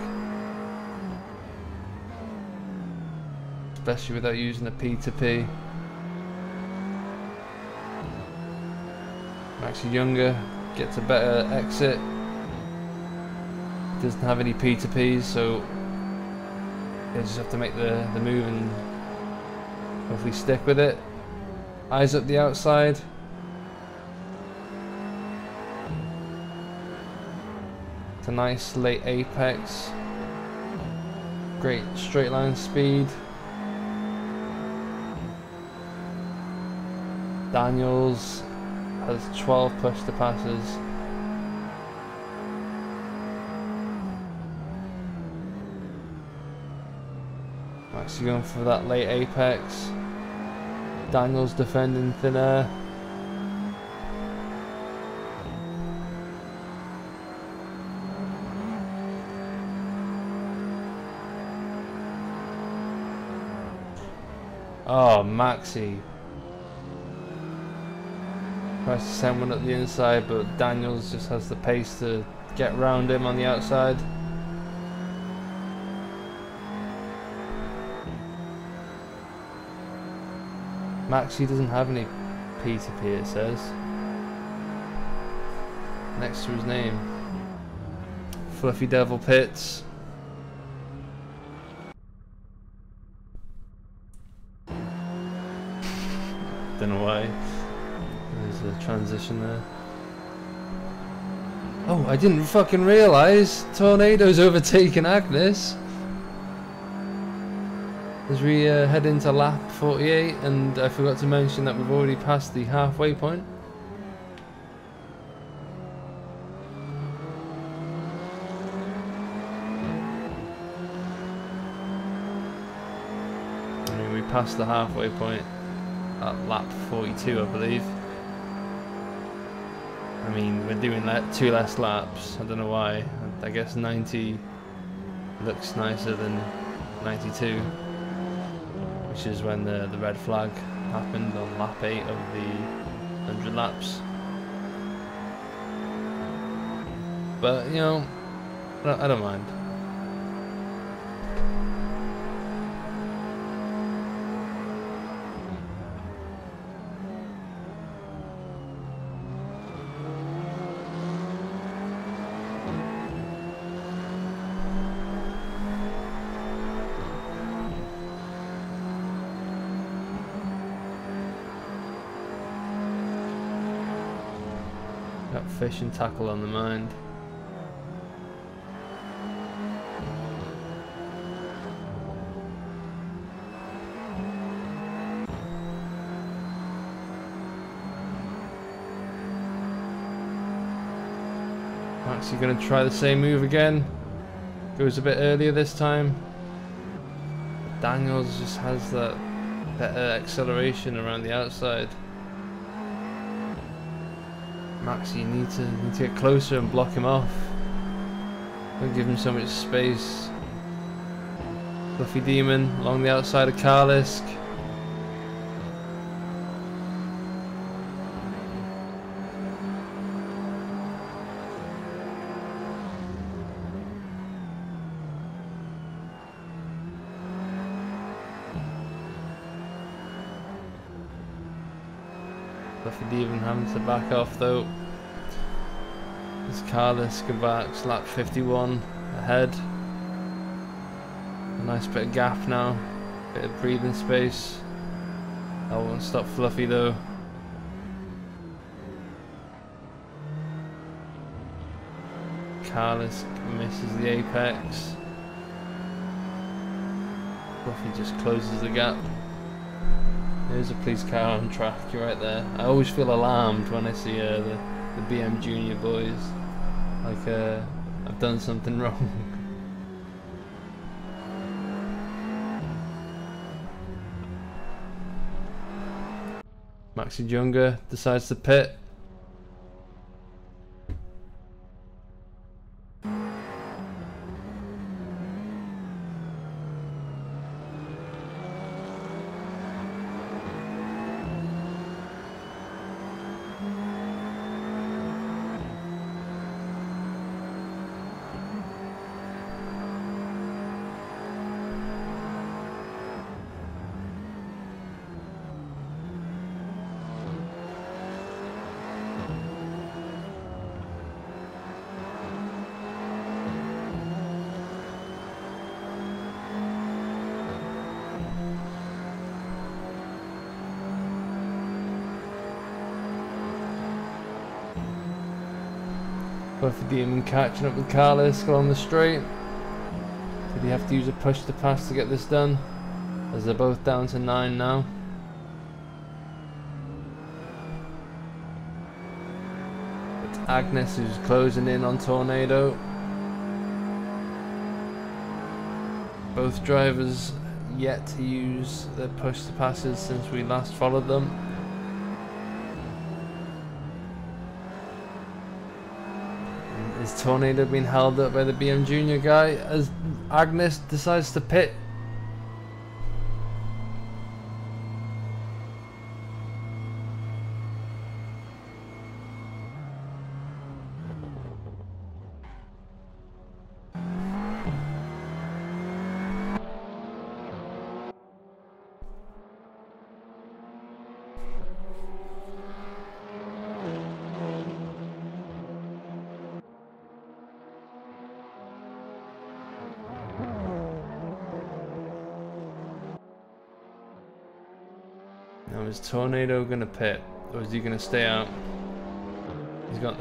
Especially without using a P2P. Maxi Younger gets a better exit. Doesn't have any P2Ps, so they just have to make the move and hopefully stick with it. Eyes up the outside. It's a nice late apex. Great straight line speed. Daniels has 12 push to passes. Maxi going for that late apex. Daniels defending thin air. Oh, Maxi tries to send one up the inside, but Daniels just has the pace to get round him on the outside. Maxi doesn't have any P2P, it says. Next to his name. Fluffy Devil Pits. Don't know why. There's a transition there. Oh, I didn't fucking realise Tornado's overtaken Agnes. As we head into lap 48, and I forgot to mention that we've already passed the halfway point. I mean, we passed the halfway point at lap 42, I believe. I mean, we're doing 2 less laps. I don't know why. I guess 90 looks nicer than 92. Which is when the red flag happened on lap 8 of the 100 laps. But, you know, I don't mind. Got fish and tackle on the mind. Actually going to try the same move again. Goes a bit earlier this time. Daniels just has that better acceleration around the outside. Max, you need to get closer and block him off. Don't give him so much space. Fluffy Demon along the outside of Karlisk. Fluffy Demon having to back off though. As Karlisk embarks lap 51 ahead. A nice bit of gap now. Bit of breathing space. That won't stop Fluffy though. Karlisk misses the apex. Fluffy just closes the gap. There's a police car on track, you're right there. I always feel alarmed when I see the BM Junior boys. Like I've done something wrong. Maxi Junga decides to pit. Fluffy Demon catching up with Karlisk along the straight. Did he have to use a push to pass to get this done? As they're both down to 9 now. It's Agnes who's closing in on Tornado. Both drivers yet to use their push to passes since we last followed them. Is Tornado being held up by the BM Junior guy as Agnes decides to pit? Now is Tornado gonna pit, or is he gonna stay out? He's got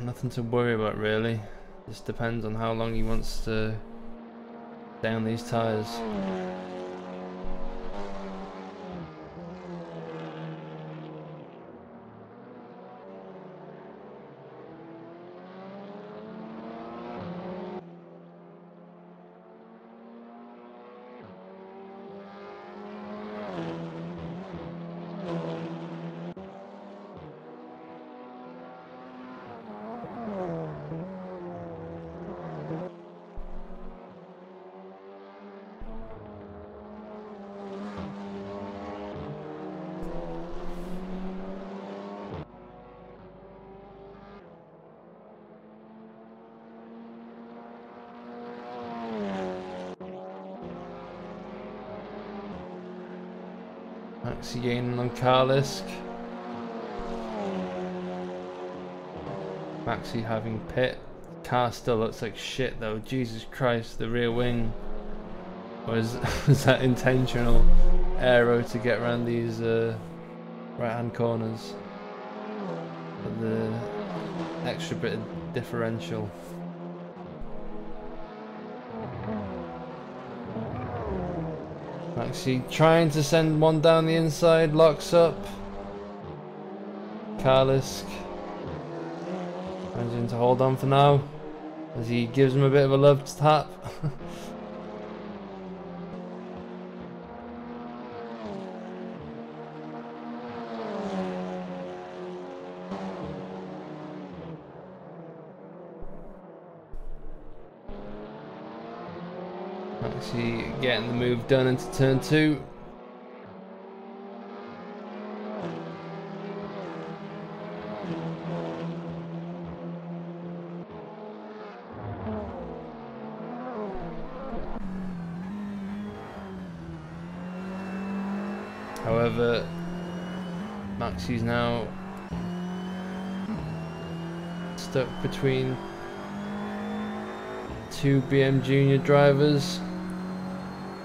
nothing to worry about really. Just depends on how long he wants to down these tires. Maxi gaining on Carlisk. Maxi having pit. Car still looks like shit though. Jesus Christ, the rear wing was that intentional aero to get around these right hand corners. But the extra bit of differential. Maxi trying to send one down the inside, locks up. Carlisk managing to hold on for now as he gives him a bit of a love tap. Maxi getting the move done into turn 2. However, Maxi's now stuck between two BM Junior drivers.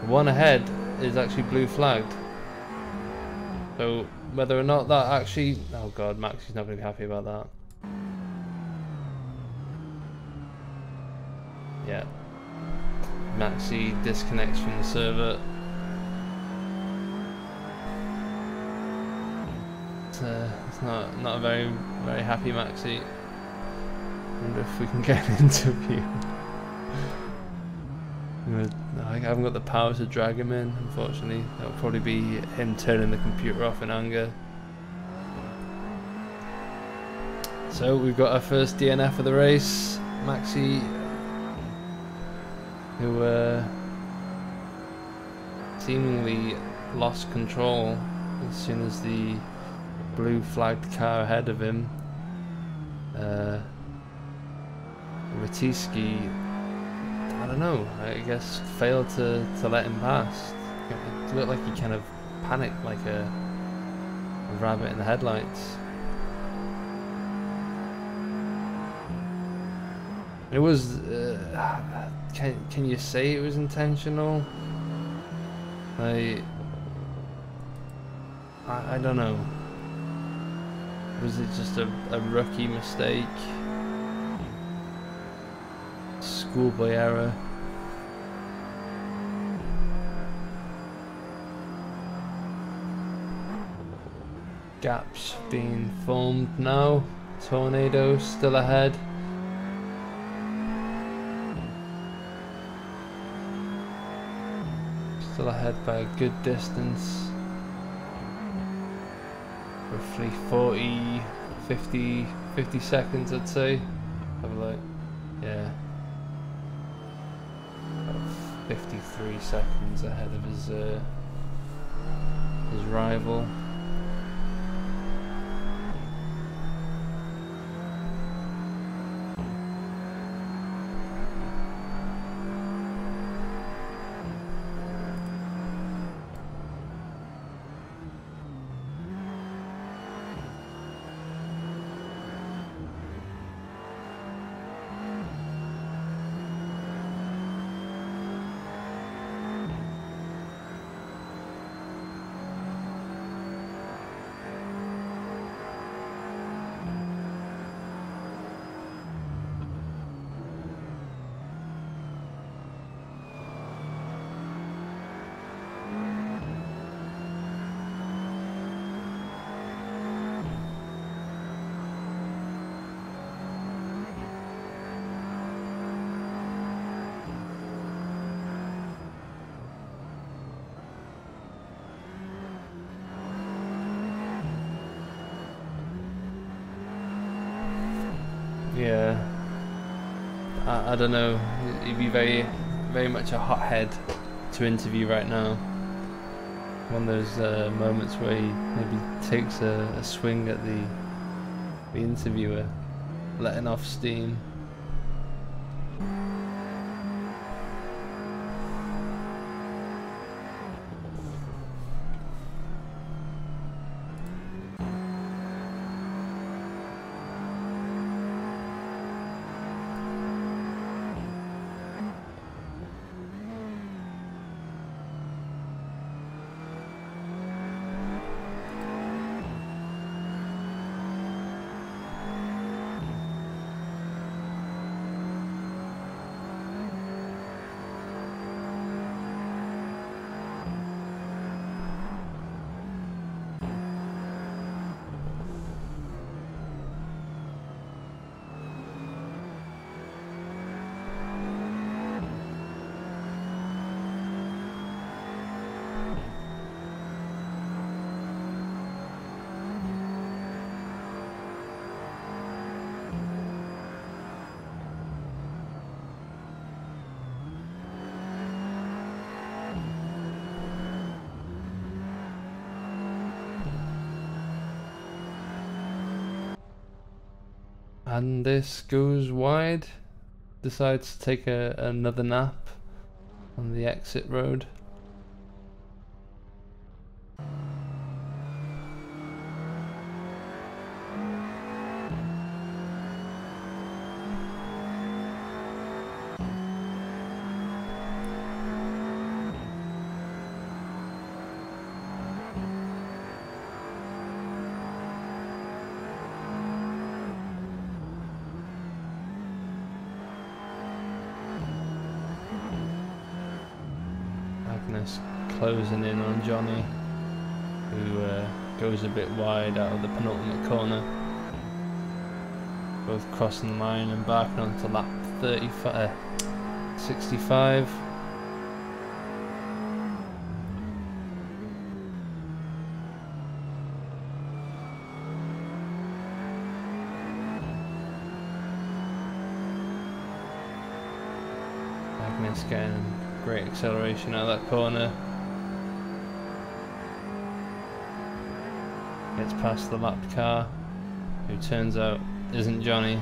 One ahead is actually blue flagged. So whether or not that actually... Oh god, Maxi's not going to be happy about that. Yeah. Maxi disconnects from the server. It's not a very happy Maxi. Wonder if we can get an interview. I haven't got the power to drag him in, unfortunately. That'll probably be him turning the computer off in anger. So we've got our first DNF of the race. Maxi, who seemingly lost control as soon as the blue flagged car ahead of him. Ratiski, I don't know, I guess failed to let him pass. It looked like he kind of panicked like a rabbit in the headlights. It was, can you say it was intentional? I don't know. Was it just a rookie mistake? Schoolboy error? Gaps being formed now. Tornado still ahead. Still ahead by a good distance. Roughly 40, 50 seconds I'd say. Have a look. Yeah. About 53 seconds ahead of his rival. Yeah. I don't know. He'd be very much a hothead to interview right now. One of those moments where he maybe takes a swing at the interviewer, letting off steam. And this goes wide, decides to take another nap on the exit road. Closing in on Johnny, who goes a bit wide out of the penultimate corner. Both crossing the line and backing onto lap 65. Magnus getting great acceleration out of that corner. Gets past the lapped car, who turns out isn't Johnny.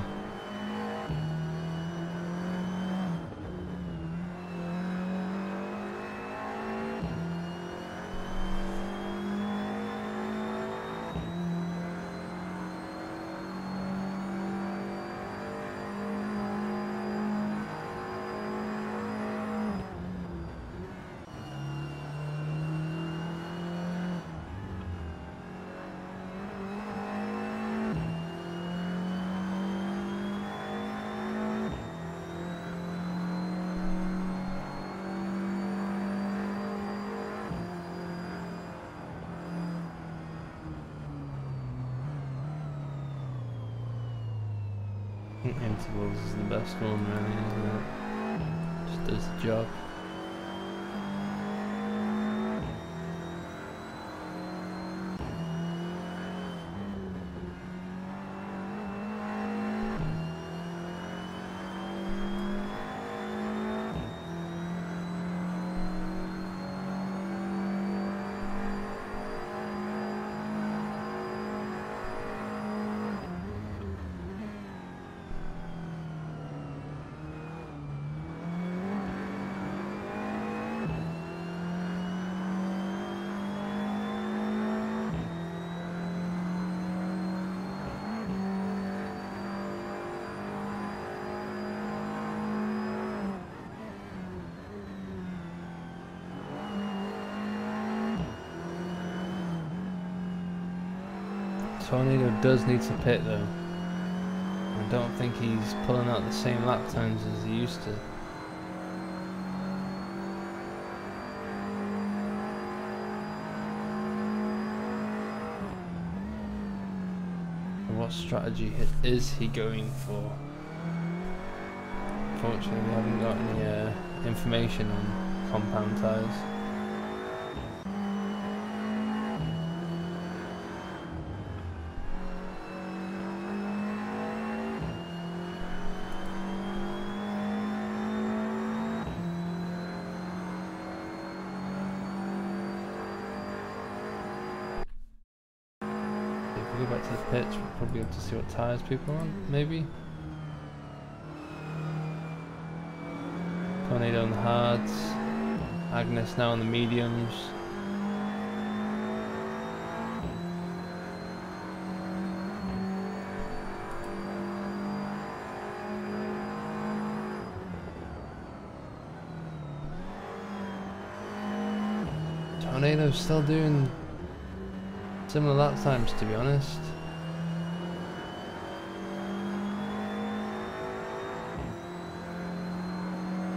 Intervals is the best one, really, isn't it? Just does the job. Tornado does need to pit though. I don't think he's pulling out the same lap times as he used to. What strategy is he going for? Unfortunately, we haven't got any information on compound tyres. We'll go back to the pitch. We'll probably have to see what tyres people are on, maybe. Tornado on the hards. Agnes now on the mediums. Tornado's still doing similar lap times, to be honest.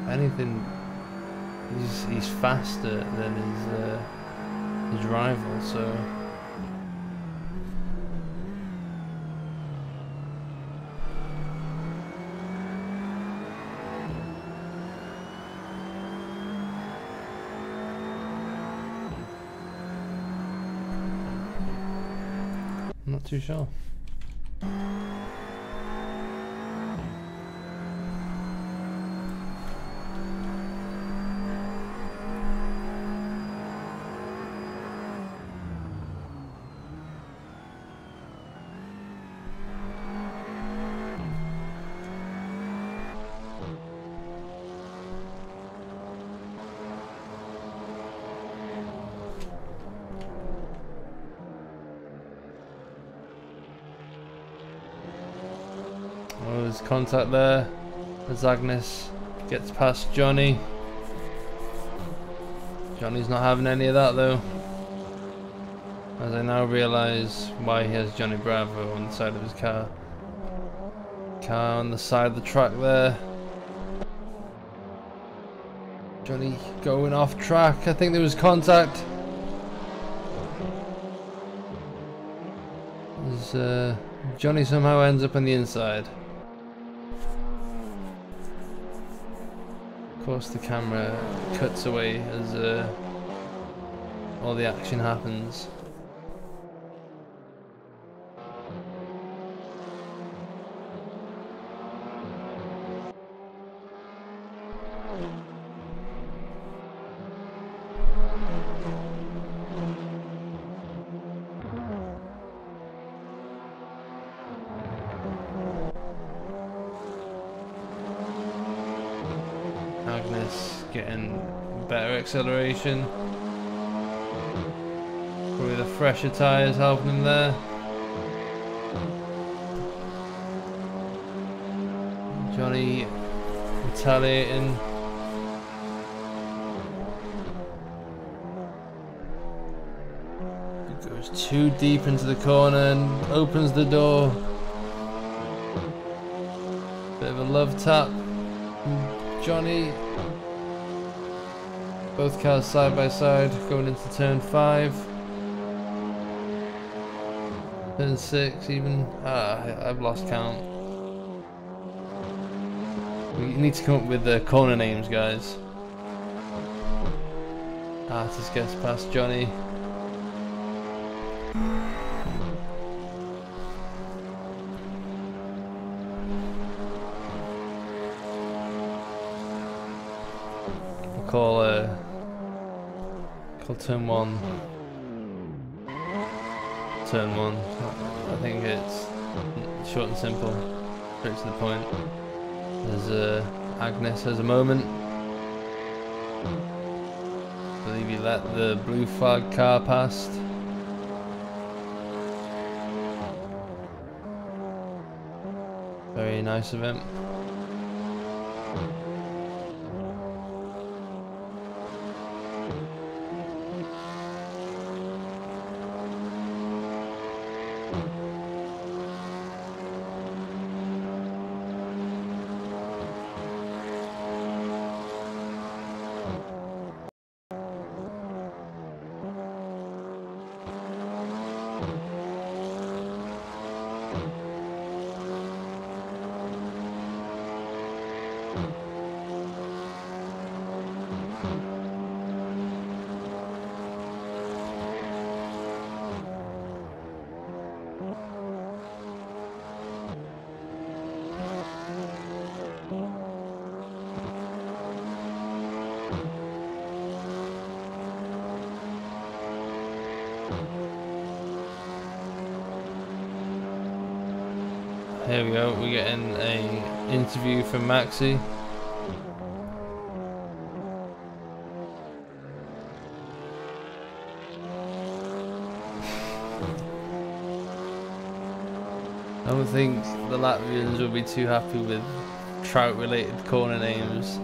If anything, he's faster than his rival, so I'm not too sure. Oh, there's contact there as Agnes gets past Johnny. Johnny's not having any of that though, as I now realise why he has Johnny Bravo on the side of his car. Car on the side of the track there. Johnny going off track. I think there was contact. Johnny somehow ends up on the inside. Of course the camera cuts away as all the action happens. Agnes getting better acceleration. Probably the fresher tyres helping him there. Johnny retaliating. He goes too deep into the corner and opens the door. Bit of a love tap. Johnny. Both cars side by side going into turn 5. Turn 6 even. I've lost count. We need to come up with the corner names, guys. Artist gets past Johnny. Call turn 1 turn 1. I think it's short and simple, straight to the point. There's Agnes has a moment. I believe he let the blue flag car past. Very nice of him. There we go. We're getting a interview from Maxi. I don't think the Latvians will be too happy with trout-related corner names.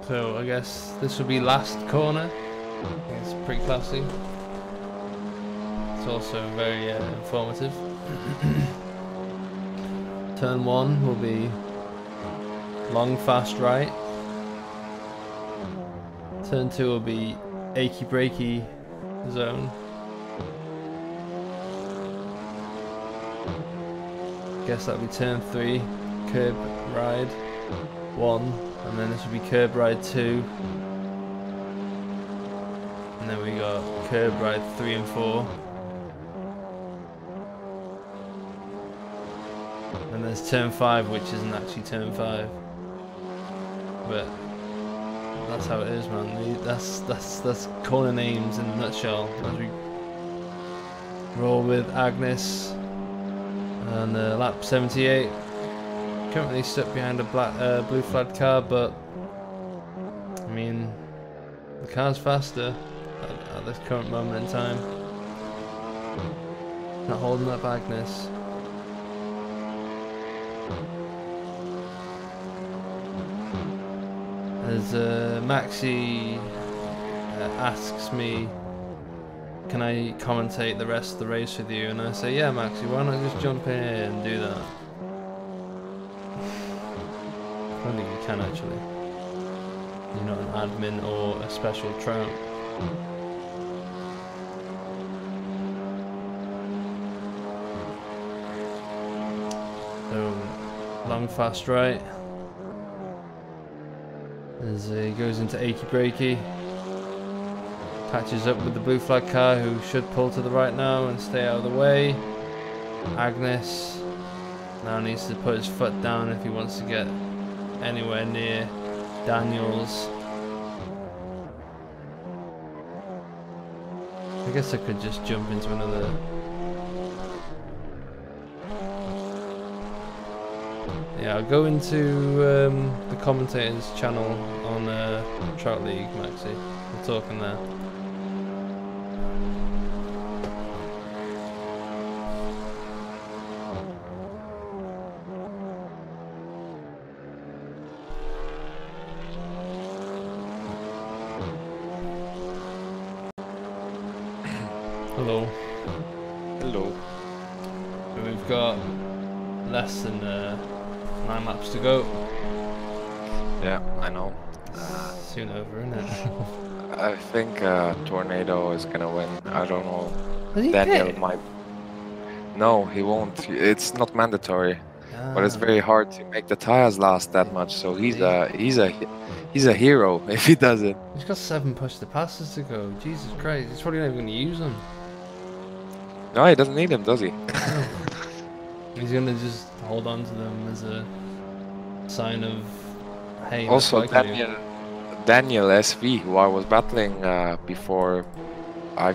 So I guess this will be last corner. It's pretty classy. It's also very informative. Turn 1 will be long fast right. Turn 2 will be achy breaky zone. Guess that'll be turn 3, curb ride 1, and then this will be curb ride 2. And then we got curb ride 3 and 4. And there's turn 5, which isn't actually turn 5. But that's how it is, man. That's corner names in a nutshell. As we roll with Agnes and lap 78. Currently stuck behind a blue flagged car, but I mean the car's faster at this current moment in time. Not holding up Agnes. As Maxi asks me, can I commentate the rest of the race with you? And I say, yeah, Maxi, why not just jump in here and do that? I don't think you can actually. You're not an admin or a special trout. So, long fast right. As he goes into achy breaky, catches up with the blue flag car, who should pull to the right now and stay out of the way. Agnes now needs to put his foot down if he wants to get anywhere near Daniels. I guess I could just jump into another. Yeah, I'll go into the commentator's channel on Trout League, Maxi. We're talking there. Hello. Hello. So we've got less than 9 laps to go. Yeah, I know. Soon over, isn't it? I think Tornado is gonna win. I don't know. Has he Daniel picked? might. No, he won't. It's not mandatory, but it's very hard to make the tires last that much. So he's a hero if he does it. He's got 7 push to passes to go. Jesus Christ, he's probably not even going to use them. No, he doesn't need him, does he? He's going to just hold on to them as a sign of, hey. Also, that's what I can do. Daniel SV, who I was battling before I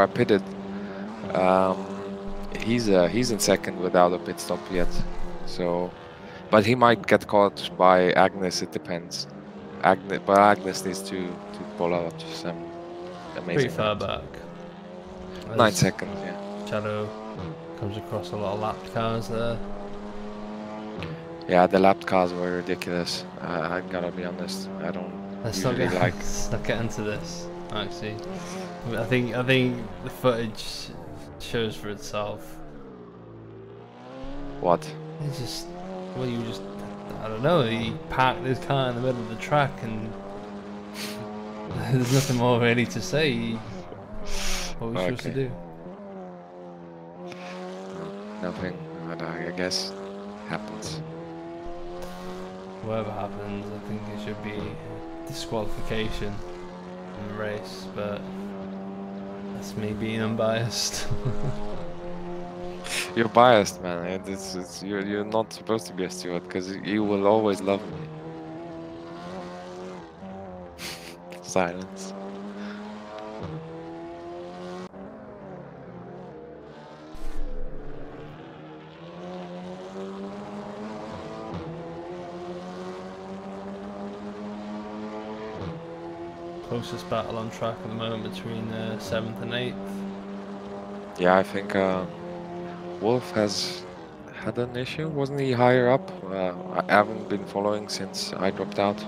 pitted. He's in second without a pit stop yet. So, but he might get caught by Agnes. It depends. But Agnes needs to pull out some amazing. Pretty far laps. back. 9 seconds, yeah. Shadow comes across a lot of lapped cars there. Yeah, the lapped cars were ridiculous. I gotta be honest. I don't usually like. Let's not get into this, actually. I think the footage shows for itself. What? It's just, well, I don't know, he parked his car in the middle of the track and there's nothing more really to say. What are we supposed to do? Nothing, but I guess happens. Whatever happens, I think it should be disqualification in the race, but that's me being unbiased. You're biased, man. You're not supposed to be a steward because you will always love me. Silence. Closest battle on track at the moment between 7th and 8th. Yeah, I think Wolf has had an issue. Wasn't he higher up? I haven't been following since I dropped out.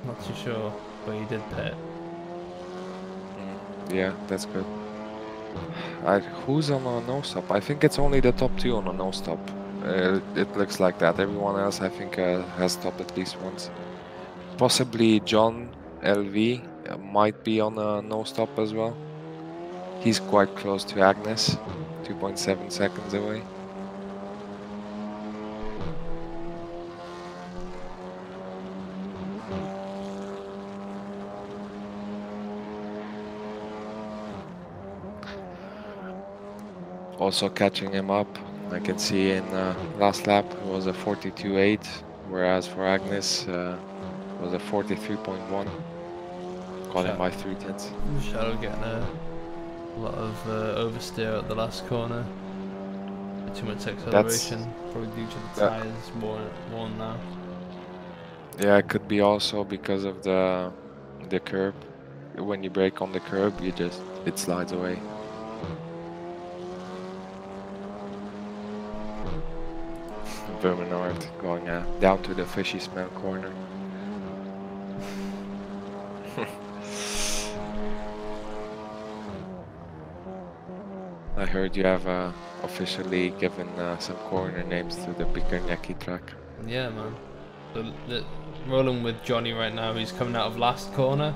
Not too sure, but he did pit. Yeah, that's good. Who's on a no stop? I think it's only the top 2 on a no stop. It looks like that. Everyone else, I think, has stopped at least once. Possibly John LV might be on a no stop as well. He's quite close to Agnes, 2.7 seconds away. Also catching him up, I can see in last lap it was a 42.8, whereas for Agnes it was a 43.1. Got him by 3/10. Shadow getting a lot of oversteer at the last corner. Too much acceleration, probably due to the tyres worn now. Yeah, it could be also because of the curb. When you brake on the curb, it slides away. Verminard going down to the fishy smell corner. I heard you have officially given some corner names to the Bikarneki track. Yeah, man. Rolling with Johnny right now, he's coming out of last corner.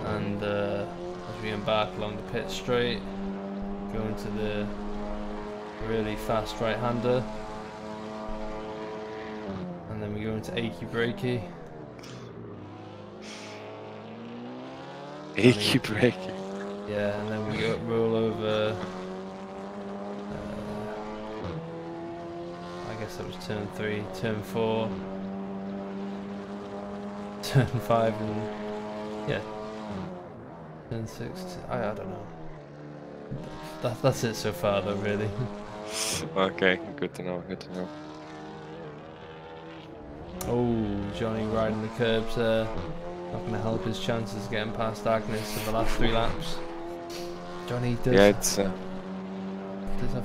And as we embark along the pit straight, going to the really fast right-hander. And then we go into achy breaky. Achy breaky. Yeah, and then we roll over. I guess that was turn 3, turn 4, turn 5, and yeah, turn 6. I don't know. That's it so far, though, really. Okay, good to know. Good to know. Oh, Johnny riding the curbs there. Not going to help his chances getting past Agnes in the last 3 laps. Johnny does. Yeah, it's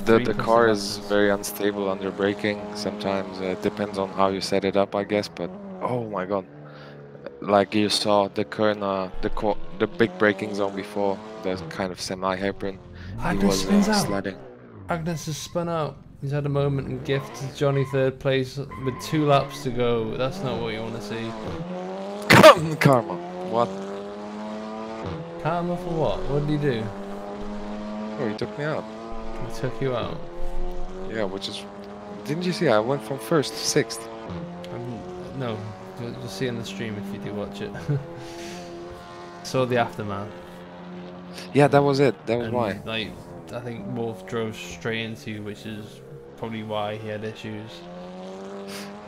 the car is lapses. very unstable under braking. Sometimes it depends on how you set it up, I guess. But oh my god, like you saw the corner, the big braking zone before, the kind of semi-hairpin. He Agnes was spins out. sliding. Agnes has spun out. He's had a moment and gifted Johnny 3rd place with 2 laps to go. That's not what you want to see. Karma. What? Karma for what? What did he do? Oh, he took me out. He took you out. Yeah, which is. Didn't you see? I went from 1st to 6th. No, you'll see in the stream if you do watch it. Saw the aftermath. Yeah, that was it. That was And, why. like, I think Wolf drove straight into you, which is probably why he had issues.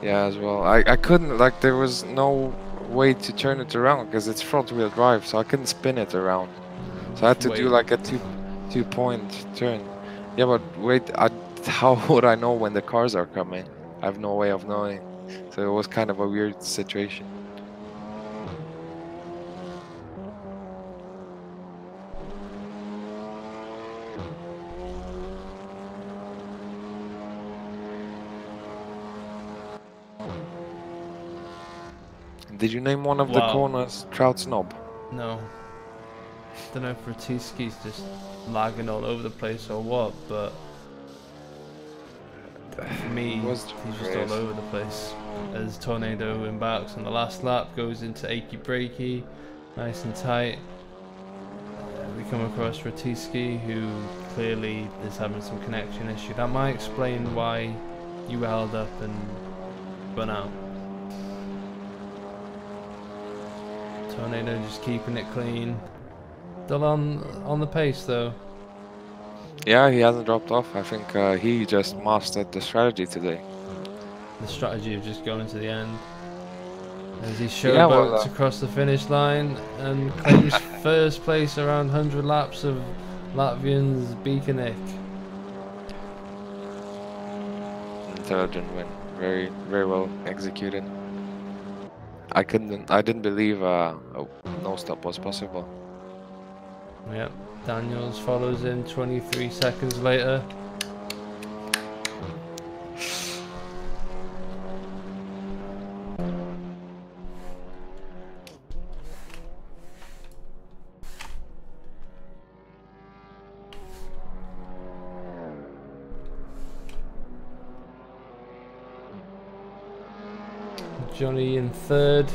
Yeah, as well. I couldn't, like, there was no way to turn it around because it's front wheel drive, so I couldn't spin it around. So I had to do like a two-point turn. Yeah, but wait, how would I know when the cars are coming? I have no way of knowing. So it was kind of a weird situation. Did you name one of the corners Trout Snob? No. Don't know if Ratiski's just lagging all over the place or what, but for me, he's just all over the place. As Tornado embarks on the last lap, goes into achy breaky, nice and tight. We come across Ratiski, who clearly is having some connection issue. That might explain why you were held up and run out. Tornado just keeping it clean. Still on the pace though. Yeah, he hasn't dropped off. I think he just mastered the strategy today. The strategy of just going to the end. As he Yeah, well, showboats across the finish line and claims first place around 100 laps of Latvian's Beakonik. Intelligent win. Very, very well executed. I didn't believe a no stop was possible. Yep, Daniels follows in 23 seconds later. Johnny in third,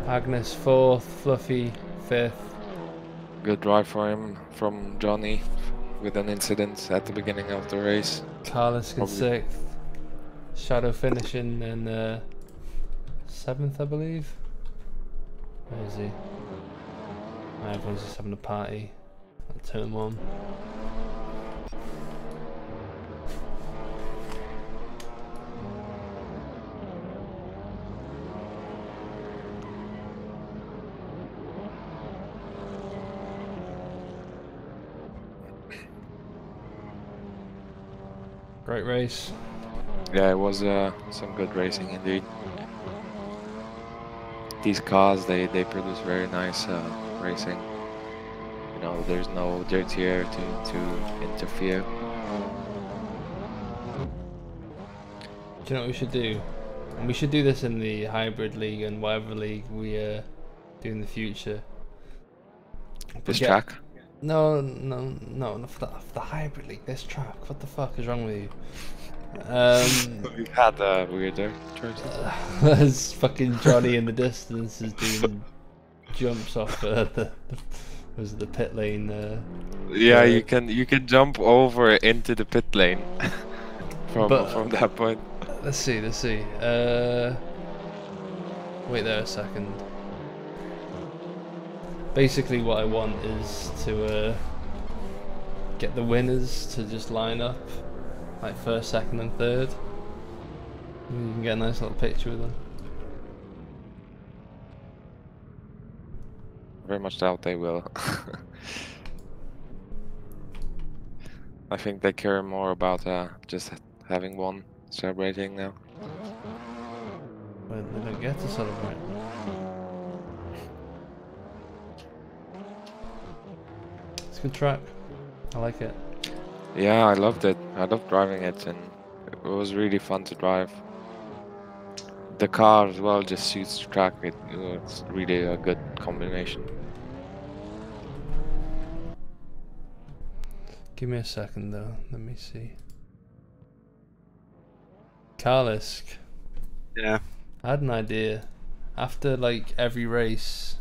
Agnes fourth, Fluffy fifth. Good drive for him from Johnny with an incident at the beginning of the race. Carlos in Probably. sixth, Shadow finishing in seventh, I believe. Where is he? Everyone's just having a party at turn one. Great race. Yeah, it was some good racing indeed. These cars, they produce very nice racing. You know, there's no dirty air to interfere. Do you know what we should do? And we should do this in the hybrid league and whatever league we do in the future. This Get- track. No, for the hybrid league. This track. What the fuck is wrong with you? We've had weirder choices. There's fucking Johnny in the distance is doing jumps off the pit lane. Yeah, you can jump over into the pit lane from that point. Let's see. Wait there a second. Basically, what I want is to get the winners to just line up, like first, second, and third. And you can get a nice little picture with them. Very much doubt they will. I think they care more about just having one celebrating now. But they don't get to celebrate. It's a good track. I like it. Yeah, I loved it. I loved driving it, and it was really fun to drive. The car as well just suits the track. It's really a good combination. Give me a second though. Let me see. Karlisk. Yeah. I had an idea. After like every race,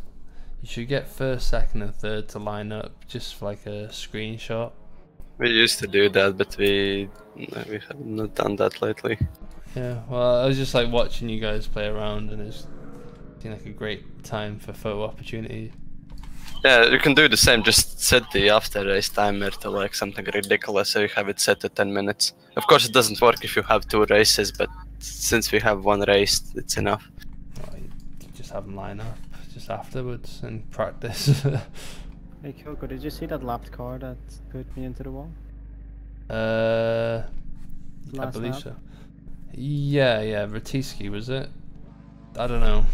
you should get first, second, and third to line up just for like a screenshot. We used to do that, but we have not done that lately. Yeah, well, I was just like watching you guys play around, and it seemed like a great time for photo opportunity. Yeah, you can do the same. Just set the after race timer to like something ridiculous, so you have it set to 10 minutes. Of course, it doesn't work if you have 2 races, but since we have 1 race, it's enough. Oh, you just have them line up just afterwards and practice. Hey Kyoko, did you see that lapped car that put me into the wall? I Last believe lap? so. Yeah, Ratiski was it? I don't know.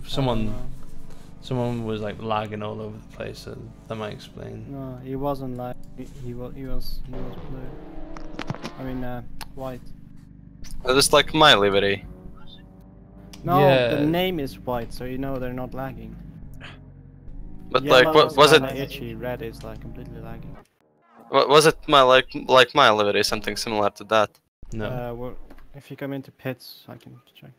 Someone was like lagging all over the place, so that might explain. No, he wasn't like he was blue. I mean white. Just like my livery. No, Yeah. the name is white, so you know they're not lagging. But Yellow like, what is was it? kinda itchy, red is like completely lagging. Was it my like my livery? Something similar to that? No. Well, if you come into pits, I can check.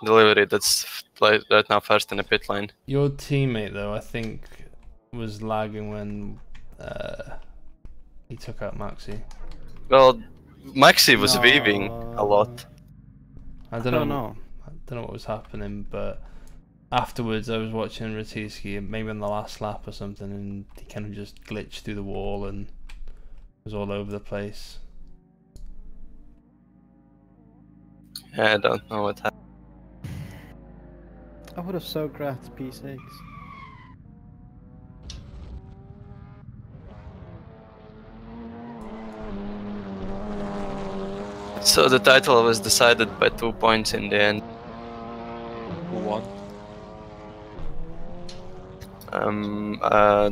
The livery that's like right now first in the pit lane. Your teammate though, I think, was lagging when he took out Maxi. Well, Maxi was No. weaving a lot. I don't know. I don't know what was happening, but afterwards I was watching Ratiski, maybe on the last lap or something, and he kind of just glitched through the wall and was all over the place. I don't know what happened. I would have so grabbed P6. So the title was decided by 2 points in the end. Who won?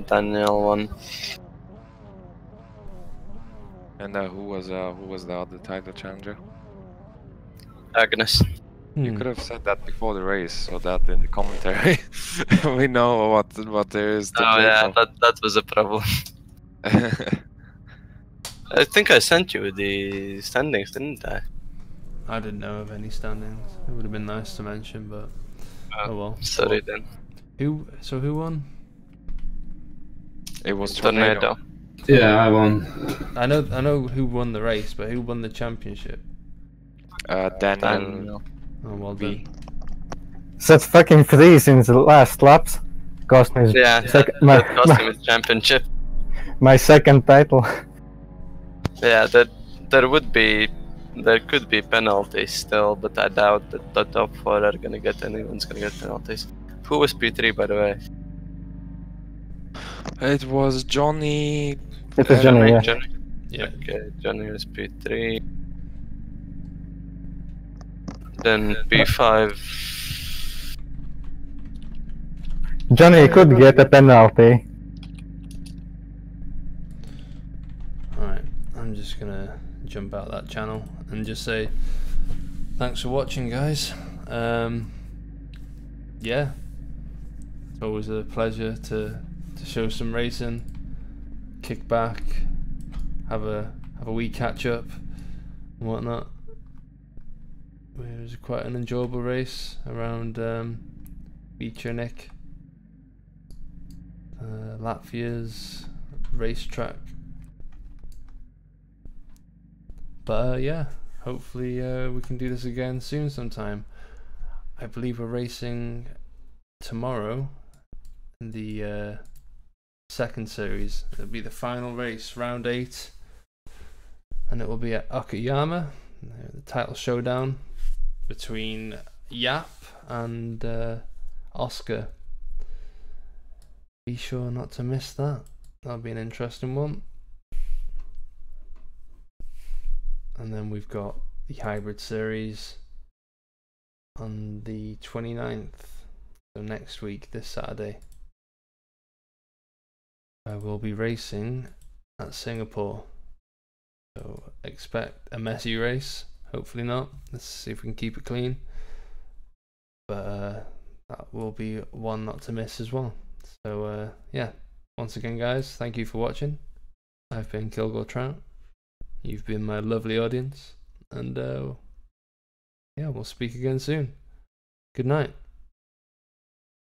Daniel won. And who was the other title challenger? Agnes. You could have said that before the race, so that in the commentary we know what there is to Oh play yeah, for. that was a problem. I think I sent you the standings, didn't I? I didn't know of any standings. It would have been nice to mention, but oh well. Sorry then. Who won? It was Tornado. Yeah, I won. I know who won the race, but who won the championship? Daniel. Oh, well B. done. That fucking freeze in the last laps cost me Yeah, that cost him his championship. my second title. Yeah, there could be penalties still, but I doubt that the top 4 are anyone's gonna get penalties. Who was P3 by the way? It was Johnny. It was Johnny, yeah. Johnny? Yeah. Okay, Johnny was P3. Then P5. Johnny could get a penalty. Alright, I'm just gonna jump out that channel and just say thanks for watching, guys. Yeah, it's always a pleasure to show some racing, kick back, have a wee catch up and whatnot. It was quite an enjoyable race around Vichernik, Latvia's racetrack. But yeah, hopefully we can do this again soon sometime. I believe we're racing tomorrow in the second series. It'll be the final race, round 8, and it will be at Okayama, the title showdown between Yap and Oscar. Be sure not to miss that. That'll be an interesting one. And then we've got the hybrid series on the 29th, so next week, this Saturday. I will be racing at Singapore, so expect a messy race. Hopefully not. Let's see if we can keep it clean. But that will be one not to miss as well. So yeah, once again guys, thank you for watching. I've been Kilgore Trout. You've been my lovely audience, and yeah, we'll speak again soon. Good night.